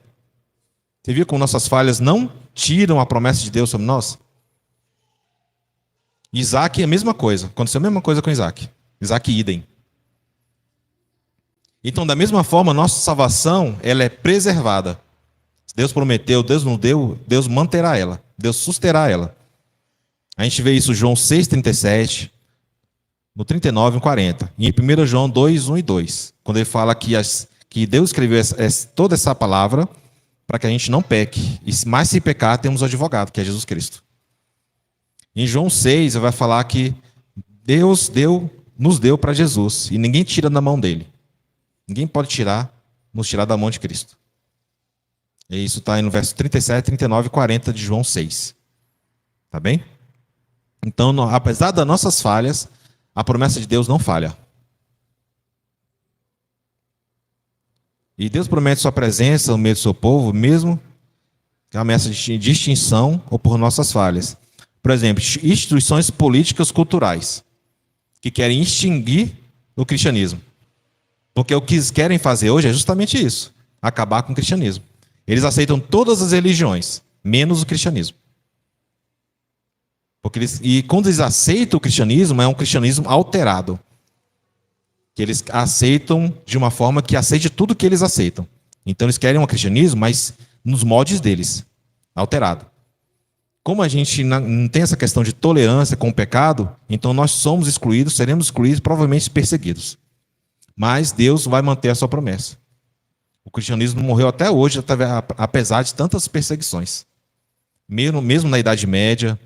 Você viu como nossas falhas não tiram a promessa de Deus sobre nós? Isaac é a mesma coisa. Aconteceu a mesma coisa com Isaac. Isaac idem. Então, da mesma forma, nossa salvação ela é preservada. Deus prometeu, Deus não deu, Deus manterá ela. Deus susterá ela. A gente vê isso em João 6,37, no 39 e 40. E em 1 João 2, 1 e 2. Quando ele fala que Deus escreveu toda essa palavra para que a gente não peque. Mas se pecar, temos o advogado, que é Jesus Cristo. Em João 6, ele vai falar que Deus nos deu para Jesus. E ninguém tira da mão dele. Ninguém pode nos tirar da mão de Cristo. E isso está no verso 37, 39 e 40 de João 6. Tá bem? Então, apesar das nossas falhas, a promessa de Deus não falha. E Deus promete sua presença no meio do seu povo, mesmo que a ameaça de extinção ou por nossas falhas. Por exemplo, instituições políticas culturais que querem extinguir o cristianismo. Porque o que eles querem fazer hoje é justamente isso, acabar com o cristianismo. Eles aceitam todas as religiões, menos o cristianismo. E quando eles aceitam o cristianismo, é um cristianismo alterado. Que eles aceitam de uma forma que aceite tudo que eles aceitam. Então eles querem um cristianismo, mas nos moldes deles, alterado. Como a gente não tem essa questão de tolerância com o pecado, então nós somos excluídos, seremos excluídos, provavelmente perseguidos. Mas Deus vai manter a sua promessa. O cristianismo morreu até hoje, apesar de tantas perseguições. Mesmo na Idade Média,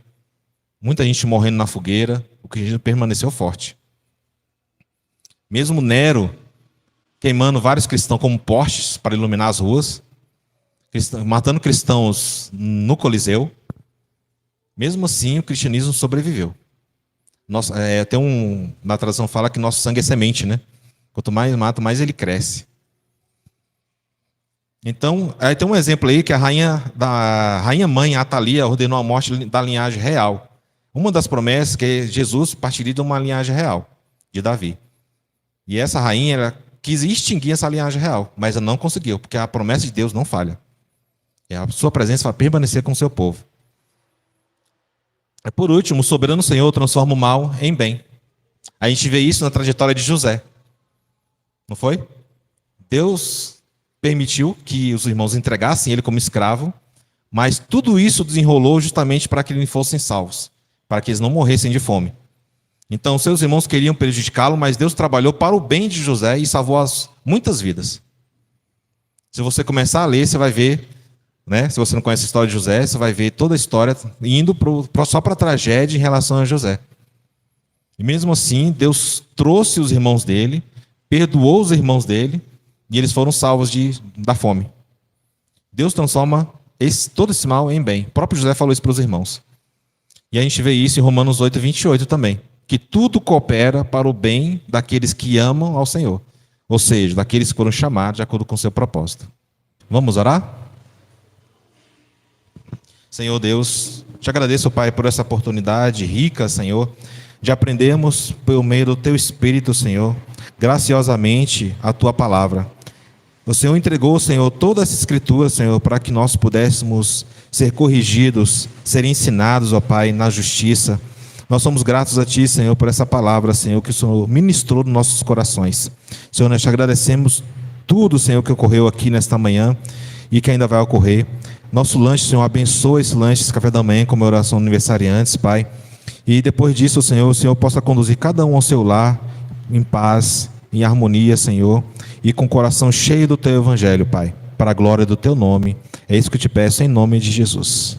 muita gente morrendo na fogueira, o cristianismo permaneceu forte. Mesmo Nero queimando vários cristãos como postes para iluminar as ruas, matando cristãos no Coliseu, mesmo assim o cristianismo sobreviveu. Na tradução fala que nosso sangue é semente, né? Quanto mais mata, mais ele cresce. Então, aí tem um exemplo aí que a rainha mãe Atalia ordenou a morte da linhagem real. Uma das promessas que é Jesus partiria de uma linhagem real, de Davi. E essa rainha ela quis extinguir essa linhagem real, mas ela não conseguiu, porque a promessa de Deus não falha. E a sua presença vai permanecer com o seu povo. E por último, o soberano Senhor transforma o mal em bem. A gente vê isso na trajetória de José. Não foi? Deus permitiu que os irmãos entregassem ele como escravo, mas tudo isso desenrolou justamente para que eles fossem salvos, para que eles não morressem de fome. Então, seus irmãos queriam prejudicá-lo, mas Deus trabalhou para o bem de José e salvou muitas vidas. Se você começar a ler, você vai ver, né? Se você não conhece a história de José, você vai ver toda a história indo só para a tragédia em relação a José. E mesmo assim, Deus trouxe os irmãos dele, perdoou os irmãos dele, e eles foram salvos da fome. Deus transforma todo esse mal em bem. O próprio José falou isso para os irmãos. E a gente vê isso em Romanos 8, 28 também. Que tudo coopera para o bem daqueles que amam ao Senhor. Ou seja, daqueles que foram chamados de acordo com o seu propósito. Vamos orar? Senhor Deus, te agradeço, Pai, por essa oportunidade rica, Senhor, de aprendermos por meio do Teu Espírito, Senhor, graciosamente a Tua palavra. O Senhor entregou, Senhor, toda essa escritura, Senhor, para que nós pudéssemos ser corrigidos, ser ensinados, ó Pai, na justiça. Nós somos gratos a Ti, Senhor, por essa palavra, Senhor, que o Senhor ministrou nos nossos corações. Senhor, nós te agradecemos tudo, Senhor, que ocorreu aqui nesta manhã e que ainda vai ocorrer. Nosso lanche, Senhor, abençoa esse lanche, esse café da manhã, como oração aniversariantes, Pai. E depois disso, Senhor, o Senhor possa conduzir cada um ao seu lar, em paz, em harmonia, Senhor, e com o coração cheio do Teu Evangelho, Pai, para a glória do Teu nome. É isso que eu te peço em nome de Jesus.